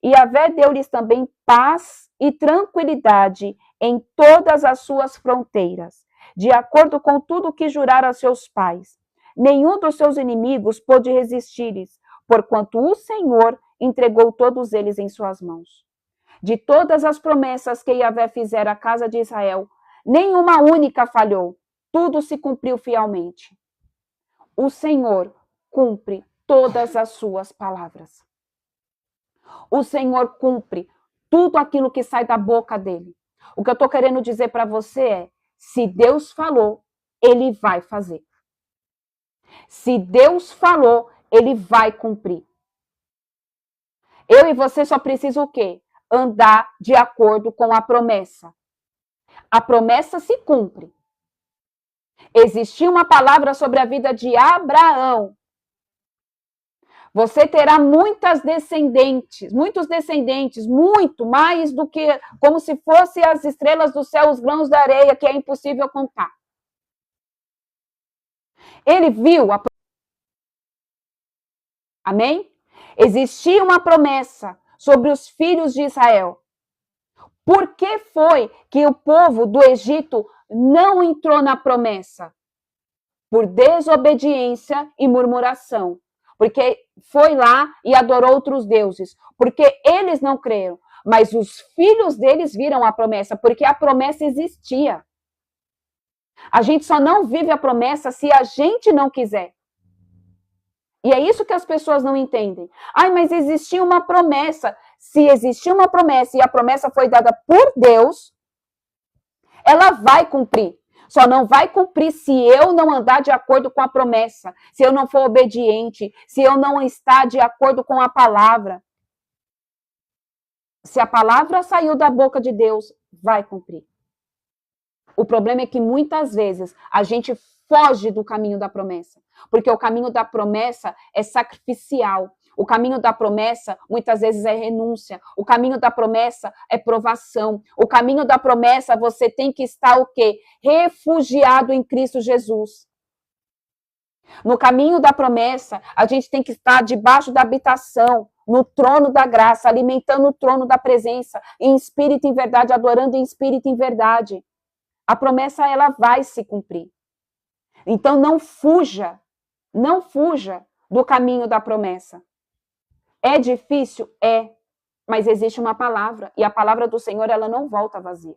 A: E Yahvé deu-lhes também paz e tranquilidade em todas as suas fronteiras, de acordo com tudo o que jurara a seus pais. Nenhum dos seus inimigos pôde resistir-lhes, porquanto o Senhor entregou todos eles em suas mãos. De todas as promessas que Yahvé fizera à casa de Israel, nenhuma única falhou, tudo se cumpriu fielmente. O Senhor cumpre todas as suas palavras. O Senhor cumpre tudo aquilo que sai da boca dele. O que eu estou querendo dizer para você é, se Deus falou, ele vai fazer. Se Deus falou, ele vai cumprir. Eu e você só precisam o quê? Andar de acordo com a promessa. A promessa se cumpre. Existia uma palavra sobre a vida de Abraão. Você terá muitos descendentes, muito mais do que, como se fossem as estrelas do céu, os grãos da areia, que é impossível contar. Ele viu a Amém? Existia uma promessa sobre os filhos de Israel. Por que foi que o povo do Egito não entrou na promessa? Por desobediência e murmuração. Porque foi lá e adorou outros deuses. Porque eles não creram. Mas os filhos deles viram a promessa, porque a promessa existia. A gente só não vive a promessa se a gente não quiser. E é isso que as pessoas não entendem. Ai, mas existia uma promessa. Se existia uma promessa e a promessa foi dada por Deus, ela vai cumprir. Só não vai cumprir se eu não andar de acordo com a promessa, se eu não for obediente, se eu não estar de acordo com a palavra. Se a palavra saiu da boca de Deus, vai cumprir. O problema é que muitas vezes a gente foge do caminho da promessa, porque o caminho da promessa é sacrificial. O caminho da promessa, muitas vezes, é renúncia. O caminho da promessa é provação. O caminho da promessa, você tem que estar o quê? Refugiado em Cristo Jesus. No caminho da promessa, a gente tem que estar debaixo da habitação, no trono da graça, alimentando o trono da presença, em espírito e em verdade, adorando em espírito e em verdade. A promessa, ela vai se cumprir. Então, não fuja do caminho da promessa. É difícil? É, mas existe uma palavra, e a palavra do Senhor, ela não volta vazia.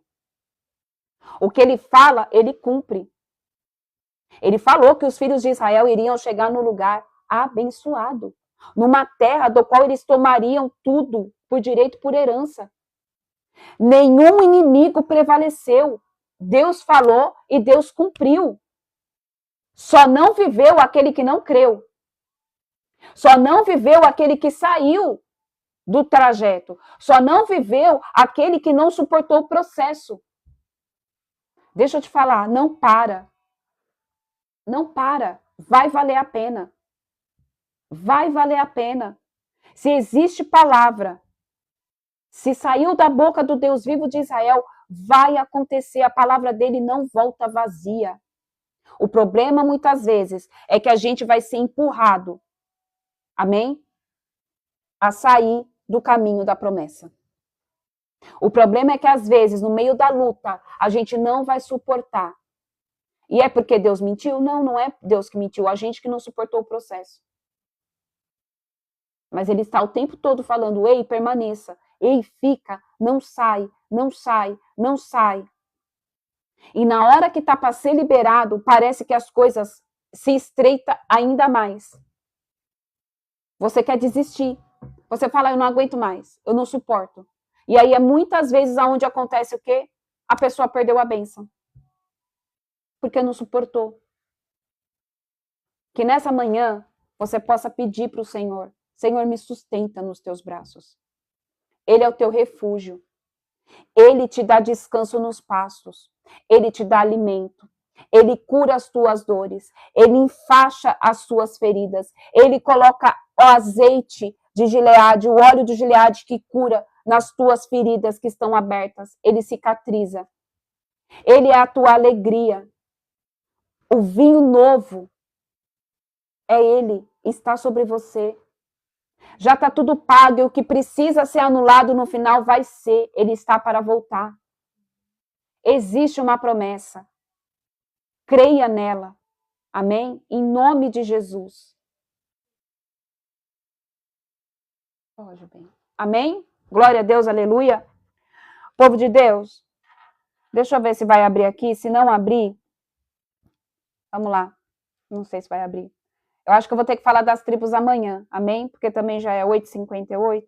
A: O que ele fala, ele cumpre. Ele falou que os filhos de Israel iriam chegar no lugar abençoado, numa terra do qual eles tomariam tudo por direito, por herança. Nenhum inimigo prevaleceu. Deus falou e Deus cumpriu. Só não viveu aquele que não creu. Só não viveu aquele que saiu do trajeto. Só não viveu aquele que não suportou o processo. Deixa eu te falar, não para. Não para. Vai valer a pena. Vai valer a pena. Se existe palavra, se saiu da boca do Deus vivo de Israel, vai acontecer. A palavra dele não volta vazia. O problema, muitas vezes, é que a gente vai ser empurrado, amém? A sair do caminho da promessa. O problema é que, às vezes, no meio da luta, a gente não vai suportar. E é porque Deus mentiu? Não, não é Deus que mentiu, a gente que não suportou o processo. Mas ele está o tempo todo falando, ei, permaneça, ei, fica, não sai, não sai, não sai. E na hora que está para ser liberado, parece que as coisas se estreitam ainda mais. Você quer desistir. Você fala, eu não aguento mais, eu não suporto. E aí é muitas vezes aonde acontece o quê? A pessoa perdeu a bênção. Porque não suportou. Que nessa manhã você possa pedir para o Senhor, Senhor, me sustenta nos teus braços. Ele é o teu refúgio. Ele te dá descanso nos pastos. Ele te dá alimento. Ele cura as tuas dores. Ele enfaixa as suas feridas. Ele coloca o azeite de Gileade, o óleo de Gileade que cura nas tuas feridas que estão abertas. Ele cicatriza. Ele é a tua alegria. O vinho novo é ele, está sobre você. Já está tudo pago e o que precisa ser anulado no final vai ser. Ele está para voltar. Existe uma promessa. Creia nela. Amém? Em nome de Jesus. Amém? Glória a Deus, aleluia. Povo de Deus, deixa eu ver se vai abrir aqui. Se não abrir, vamos lá. Não sei se vai abrir. Eu acho que eu vou ter que falar das tribos amanhã. Amém? Porque também já é 8h58.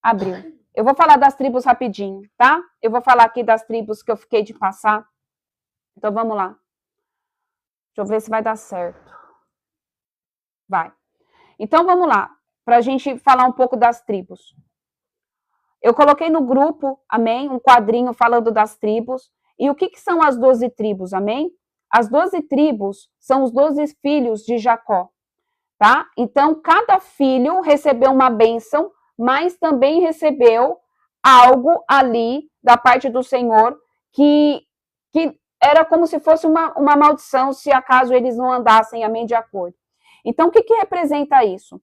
A: Abriu. Eu vou falar das tribos rapidinho, tá? Eu vou falar aqui das tribos que eu fiquei de passar. Então, vamos lá. Deixa eu ver se vai dar certo. Vai. Então, vamos lá. Para a gente falar um pouco das tribos. Eu coloquei no grupo, amém? Um quadrinho falando das tribos. E o que são as 12 tribos, amém? As 12 tribos são os 12 filhos de Jacó, tá? Então, cada filho recebeu uma bênção, mas também recebeu algo ali da parte do Senhor que era como se fosse uma maldição se acaso eles não andassem, amém, de acordo. Então, o que representa isso?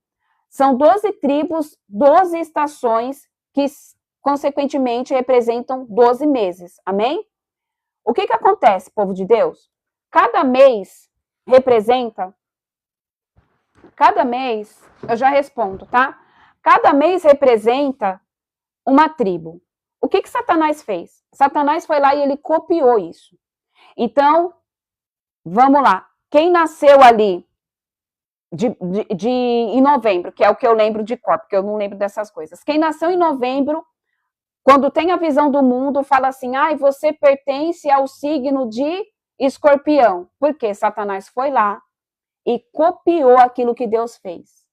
A: São 12 tribos, 12 estações que, consequentemente, representam 12 meses, amém? O que acontece, povo de Deus? Cada mês representa... Cada mês, eu já respondo, tá? Cada mês representa uma tribo. O que Satanás fez? Satanás foi lá e ele copiou isso. Então, vamos lá. Quem nasceu ali em novembro, que é o que eu lembro de cor, porque eu não lembro dessas coisas. Quem nasceu em novembro, quando tem a visão do mundo, fala assim, você pertence ao signo de Escorpião. Porque Satanás foi lá e copiou aquilo que Deus fez.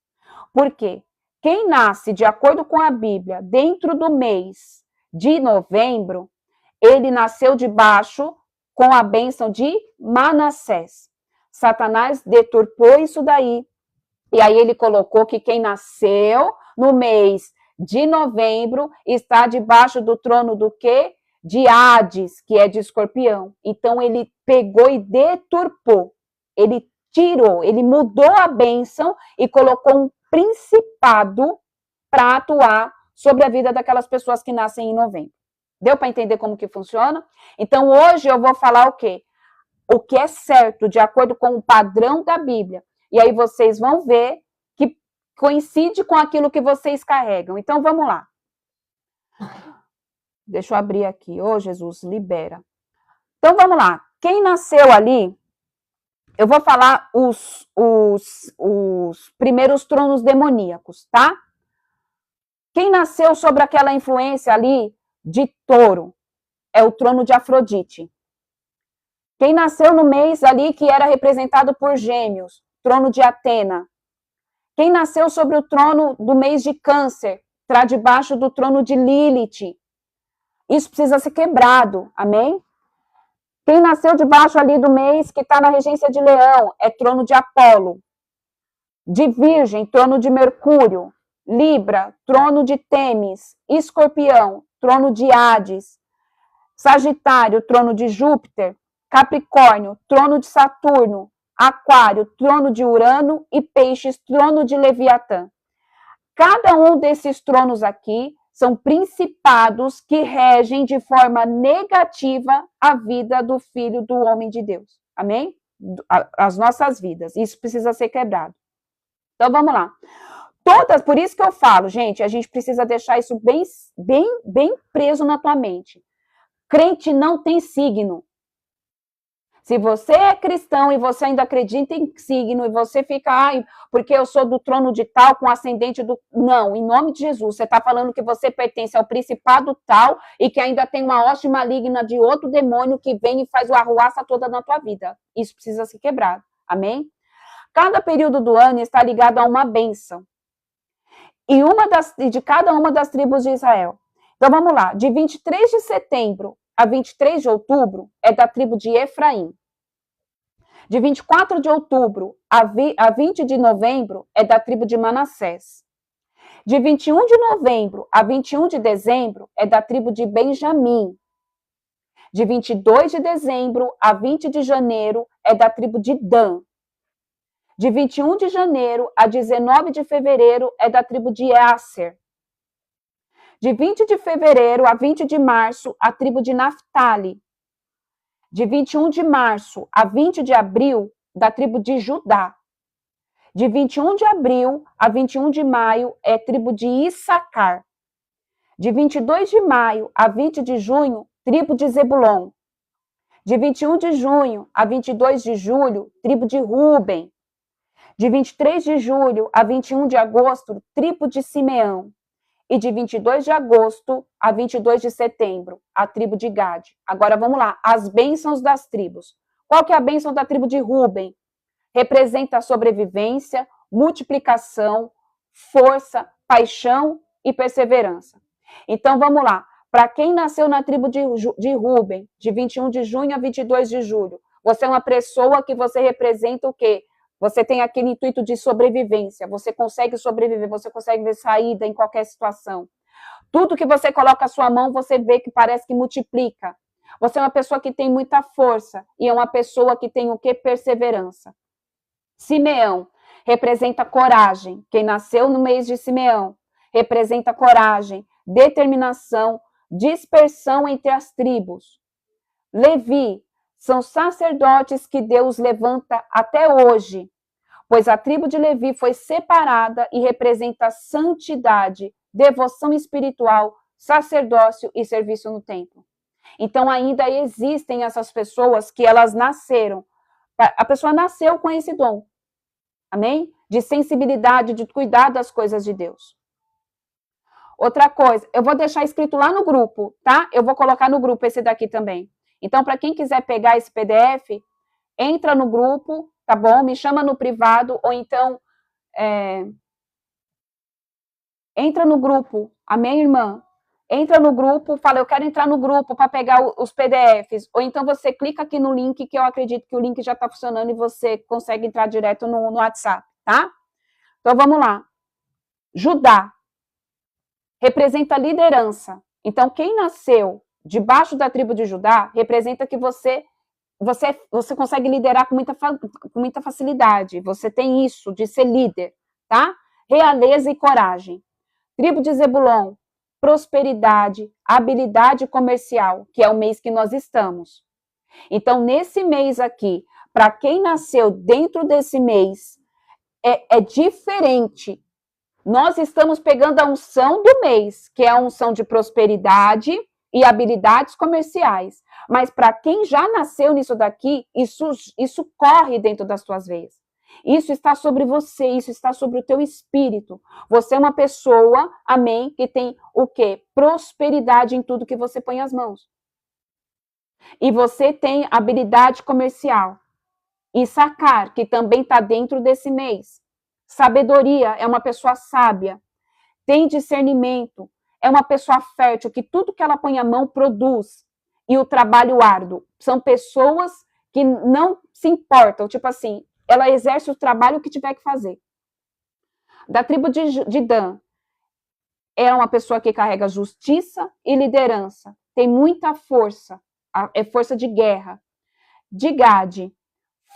A: Por quê? Quem nasce, de acordo com a Bíblia, dentro do mês de novembro, ele nasceu debaixo com a bênção de Manassés. Satanás deturpou isso daí. E aí ele colocou que quem nasceu no mês de novembro está debaixo do trono do quê? De Hades, que é de Escorpião. Então ele pegou e deturpou. Ele tirou, ele mudou a bênção e colocou um principado para atuar sobre a vida daquelas pessoas que nascem em novembro. Deu para entender como que funciona? Então hoje eu vou falar o quê? O que é certo, de acordo com o padrão da Bíblia. E aí vocês vão ver que coincide com aquilo que vocês carregam. Então vamos lá. Deixa eu abrir aqui. Ô, Jesus, libera. Então vamos lá. Quem nasceu ali, eu vou falar os primeiros tronos demoníacos, tá? Quem nasceu sobre aquela influência ali de touro é o trono de Afrodite. Quem nasceu no mês ali que era representado por Gêmeos, trono de Atena. Quem nasceu sobre o trono do mês de Câncer, está debaixo do trono de Lilith. Isso precisa ser quebrado, amém? Quem nasceu debaixo ali do mês que está na regência de Leão, é trono de Apolo. De Virgem, trono de Mercúrio. Libra, trono de Têmis. Escorpião, trono de Hades. Sagitário, trono de Júpiter. Capricórnio, trono de Saturno. Aquário, trono de Urano. E Peixes, trono de Leviatã. Cada um desses tronos aqui são principados que regem de forma negativa a vida do Filho do Homem de Deus. Amém? As nossas vidas. Isso precisa ser quebrado. Então, vamos lá. Por isso que eu falo, gente, a gente precisa deixar isso bem preso na tua mente. Crente não tem signo. Se você é cristão e você ainda acredita em signo e você fica, porque eu sou do trono de tal, com ascendente do... Não, em nome de Jesus, você está falando que você pertence ao principado tal e que ainda tem uma hoste maligna de outro demônio que vem e faz o arruaça toda na tua vida. Isso precisa ser quebrado, amém? Cada período do ano está ligado a uma bênção. E de cada uma das tribos de Israel. Então vamos lá, de 23 de setembro a 23 de outubro é da tribo de Efraim. De 24 de outubro a 20 de novembro é da tribo de Manassés. De 21 de novembro a 21 de dezembro é da tribo de Benjamim. De 22 de dezembro a 20 de janeiro é da tribo de Dan. De 21 de janeiro a 19 de fevereiro é da tribo de Asser. De 20 de fevereiro a 20 de março, a tribo de Naftali. De 21 de março a 20 de abril, da tribo de Judá. De 21 de abril a 21 de maio, é a tribo de Issacar. De 22 de maio a 20 de junho, tribo de Zebulon. De 21 de junho a 22 de julho, tribo de Ruben. De 23 de julho a 21 de agosto, tribo de Simeão. E de 22 de agosto a 22 de setembro, a tribo de Gade. Agora vamos lá, as bênçãos das tribos. Qual que é a bênção da tribo de Ruben? Representa a sobrevivência, multiplicação, força, paixão e perseverança. Então vamos lá, para quem nasceu na tribo de Ruben, de 21 de junho a 22 de julho, você é uma pessoa que você representa o quê? Você tem aquele intuito de sobrevivência, você consegue sobreviver, você consegue ver saída em qualquer situação. Tudo que você coloca a sua mão, você vê que parece que multiplica. Você é uma pessoa que tem muita força e é uma pessoa que tem o quê? Perseverança. Simeão representa coragem. Quem nasceu no mês de Simeão representa coragem, determinação, dispersão entre as tribos. Levi são sacerdotes que Deus levanta até hoje, pois a tribo de Levi foi separada e representa santidade, devoção espiritual, sacerdócio e serviço no templo. Então ainda existem essas pessoas que elas nasceram. A pessoa nasceu com esse dom, amém? De sensibilidade, de cuidar das coisas de Deus. Outra coisa, eu vou deixar escrito lá no grupo, tá? Eu vou colocar no grupo esse daqui também. Então, para quem quiser pegar esse PDF, entra no grupo, tá bom? Me chama no privado, ou então entra no grupo, amém, irmã? Entra no grupo, fala, eu quero entrar no grupo para pegar os PDFs, ou então você clica aqui no link, que eu acredito que o link já está funcionando e você consegue entrar direto no WhatsApp, tá? Então, vamos lá. Judá representa liderança. Então, quem nasceu debaixo da tribo de Judá, representa que você consegue liderar com muita facilidade. Você tem isso de ser líder, tá? Realeza e coragem. Tribo de Zebulon, prosperidade, habilidade comercial, que é o mês que nós estamos. Então, nesse mês aqui, para quem nasceu dentro desse mês, é diferente. Nós estamos pegando a unção do mês, que é a unção de prosperidade e habilidades comerciais. Mas para quem já nasceu nisso daqui, isso corre dentro das tuas veias. Isso está sobre você, isso está sobre o teu espírito. Você é uma pessoa, amém, que tem o quê? Prosperidade em tudo que você põe as mãos. E você tem habilidade comercial. E sacar, que também está dentro desse mês. Sabedoria, é uma pessoa sábia. Tem discernimento, é uma pessoa fértil, que tudo que ela põe a mão produz. E o trabalho árduo. São pessoas que não se importam, tipo assim, ela exerce o trabalho que tiver que fazer. Da tribo de Dan, é uma pessoa que carrega justiça e liderança. Tem muita força, é força de guerra. De Gade,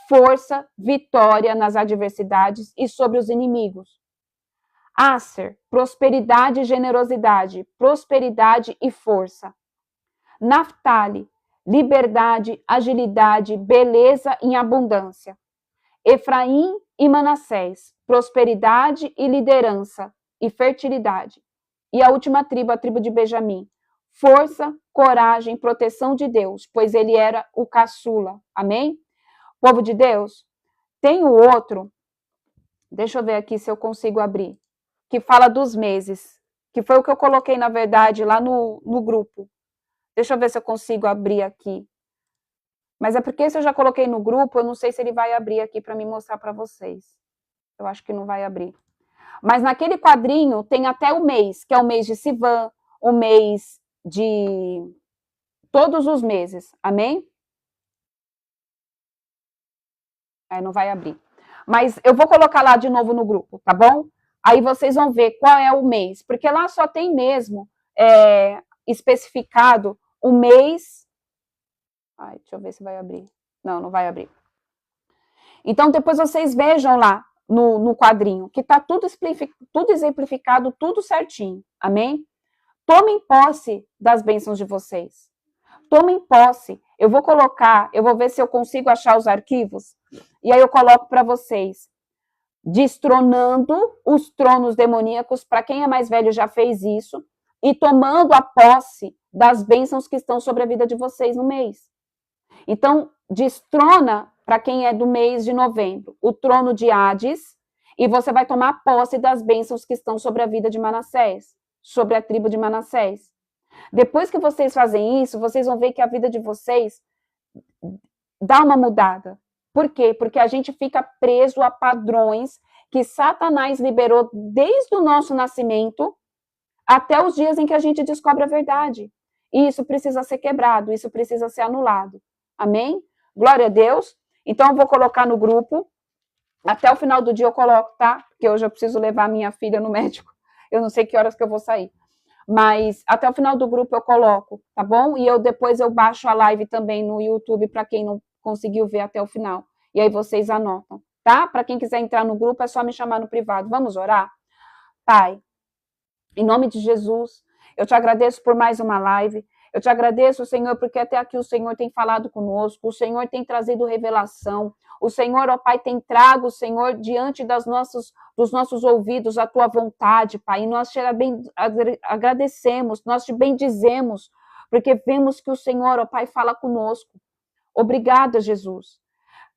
A: força, vitória nas adversidades e sobre os inimigos. Aser, prosperidade e generosidade, prosperidade e força. Naftali, liberdade, agilidade, beleza em abundância. Efraim e Manassés, prosperidade e liderança e fertilidade. E a última tribo, a tribo de Benjamim, força, coragem, proteção de Deus, pois ele era o caçula. Amém? Povo de Deus, tem o outro, deixa eu ver aqui se eu consigo abrir, que fala dos meses, que foi o que eu coloquei, na verdade, lá no grupo. Deixa eu ver se eu consigo abrir aqui. Mas é porque se eu já coloquei no grupo, eu não sei se ele vai abrir aqui para me mostrar para vocês. Eu acho que não vai abrir. Mas naquele quadrinho tem até o mês, que é o mês de Sivan, o mês de todos os meses. Amém? Não vai abrir. Mas eu vou colocar lá de novo no grupo, tá bom? Aí vocês vão ver qual é o mês. Porque lá só tem mesmo especificado o mês. Ai, deixa eu ver se vai abrir. Não, não vai abrir. Então, depois vocês vejam lá no quadrinho, que está tudo exemplificado, tudo certinho. Amém? Tomem posse das bênçãos de vocês. Tomem posse. Eu vou colocar, eu vou ver se eu consigo achar os arquivos, e aí eu coloco para vocês. Destronando os tronos demoníacos, para quem é mais velho já fez isso, e tomando a posse das bênçãos que estão sobre a vida de vocês no mês. Então, destrona, para quem é do mês de novembro, o trono de Hades, e você vai tomar posse das bênçãos que estão sobre a vida de Manassés, sobre a tribo de Manassés. Depois que vocês fazem isso, vocês vão ver que a vida de vocês dá uma mudada. Por quê? Porque a gente fica preso a padrões que Satanás liberou desde o nosso nascimento até os dias em que a gente descobre a verdade. E isso precisa ser quebrado, isso precisa ser anulado. Amém? Glória a Deus. Então, eu vou colocar no grupo. Até o final do dia eu coloco, tá? Porque hoje eu preciso levar minha filha no médico. Eu não sei que horas que eu vou sair. Mas até o final do grupo eu coloco, tá bom? E depois eu baixo a live também no YouTube para quem não conseguiu ver até o final. E aí vocês anotam, tá? Para quem quiser entrar no grupo, é só me chamar no privado. Vamos orar? Pai, em nome de Jesus, eu te agradeço por mais uma live. Eu te agradeço, Senhor, porque até aqui o Senhor tem falado conosco, o Senhor tem trazido revelação, o Senhor, ó Pai, tem trago, Senhor, diante dos nossos ouvidos a tua vontade, Pai, e nós te agradecemos, nós te bendizemos, porque vemos que o Senhor, ó Pai, fala conosco. Obrigada, Jesus.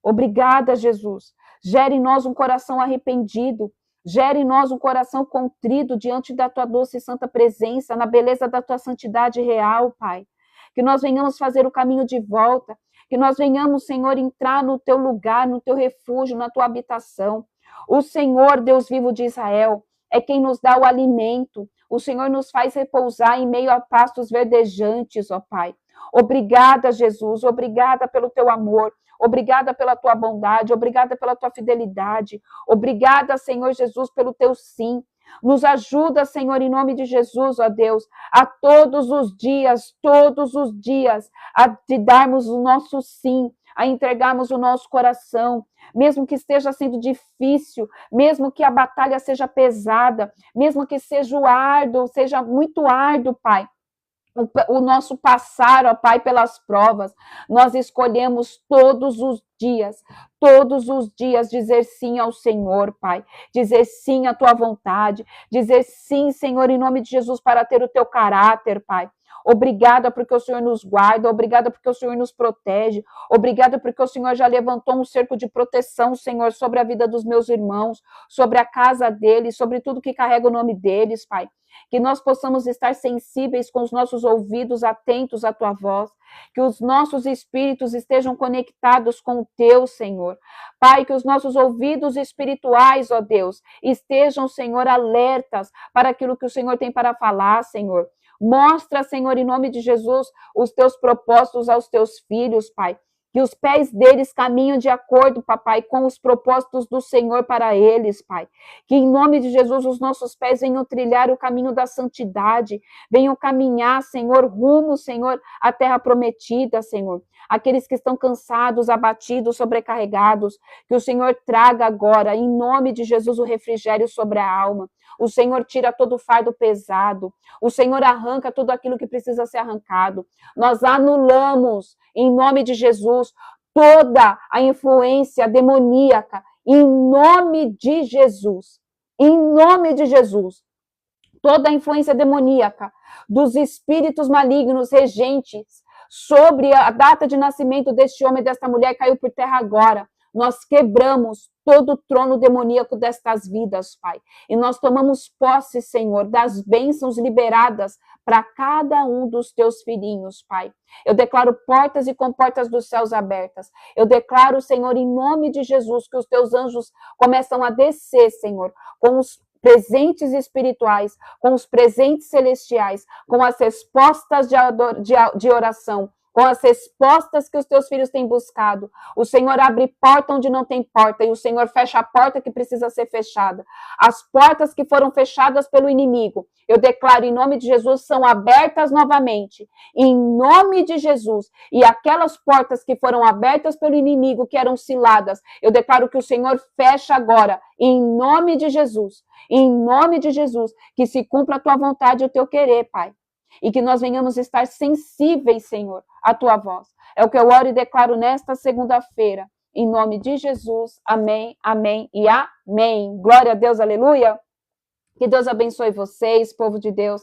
A: Obrigada, Jesus. Gere em nós um coração arrependido, gere em nós um coração contrito diante da tua doce e santa presença, na beleza da tua santidade real, Pai. Que nós venhamos fazer o caminho de volta, que nós venhamos, Senhor, entrar no teu lugar, no teu refúgio, na tua habitação. O Senhor, Deus vivo de Israel, é quem nos dá o alimento. O Senhor nos faz repousar em meio a pastos verdejantes, ó Pai. Obrigada, Jesus, obrigada pelo teu amor. Obrigada pela tua bondade, obrigada pela tua fidelidade, obrigada, Senhor Jesus, pelo teu sim. Nos ajuda, Senhor, em nome de Jesus, ó Deus, a todos os dias, a te darmos o nosso sim, a entregarmos o nosso coração, mesmo que esteja sendo difícil, mesmo que a batalha seja pesada, mesmo que seja árduo, seja muito árduo, Pai. O nosso passar, ó Pai, pelas provas, nós escolhemos todos os dias dizer sim ao Senhor, Pai, dizer sim à tua vontade, dizer sim, Senhor, em nome de Jesus, para ter o teu caráter, Pai. Obrigada porque o Senhor nos guarda, obrigada porque o Senhor nos protege, obrigada porque o Senhor já levantou um cerco de proteção, Senhor, sobre a vida dos meus irmãos, sobre a casa deles, sobre tudo que carrega o nome deles, Pai. Que nós possamos estar sensíveis com os nossos ouvidos atentos à Tua voz, que os nossos espíritos estejam conectados com o Teu, Senhor. Pai, que os nossos ouvidos espirituais, ó Deus, estejam, Senhor, alertas para aquilo que o Senhor tem para falar, Senhor. Mostra, Senhor, em nome de Jesus, os Teus propósitos aos Teus filhos, Pai. Que os pés deles caminham de acordo, papai, com os propósitos do Senhor para eles, Pai. Que em nome de Jesus os nossos pés venham trilhar o caminho da santidade, venham caminhar, Senhor, rumo, Senhor, à terra prometida, Senhor. Aqueles que estão cansados, abatidos, sobrecarregados, que o Senhor traga agora, em nome de Jesus, o refrigério sobre a alma. O Senhor tira todo o fardo pesado. O Senhor arranca tudo aquilo que precisa ser arrancado. Nós anulamos, em nome de Jesus, toda a influência demoníaca, em nome de Jesus. Em nome de Jesus. Toda a influência demoníaca dos espíritos malignos regentes sobre a data de nascimento deste homem e desta mulher caiu por terra agora. Nós quebramos todo o trono demoníaco destas vidas, Pai. E nós tomamos posse, Senhor, das bênçãos liberadas para cada um dos teus filhinhos, Pai. Eu declaro portas e comportas dos céus abertas. Eu declaro, Senhor, em nome de Jesus, que os teus anjos começam a descer, Senhor, com os presentes espirituais, com os presentes celestiais, com as respostas de oração, com as respostas que os teus filhos têm buscado. O Senhor abre porta onde não tem porta e o Senhor fecha a porta que precisa ser fechada. As portas que foram fechadas pelo inimigo, eu declaro em nome de Jesus, são abertas novamente. Em nome de Jesus. E aquelas portas que foram abertas pelo inimigo, que eram ciladas, eu declaro que o Senhor fecha agora. Em nome de Jesus. Em nome de Jesus. Que se cumpra a tua vontade e o teu querer, Pai. E que nós venhamos estar sensíveis, Senhor, à tua voz. É o que eu oro e declaro nesta segunda-feira. Em nome de Jesus. Amém, amém e amém. Glória a Deus, aleluia. Que Deus abençoe vocês, povo de Deus.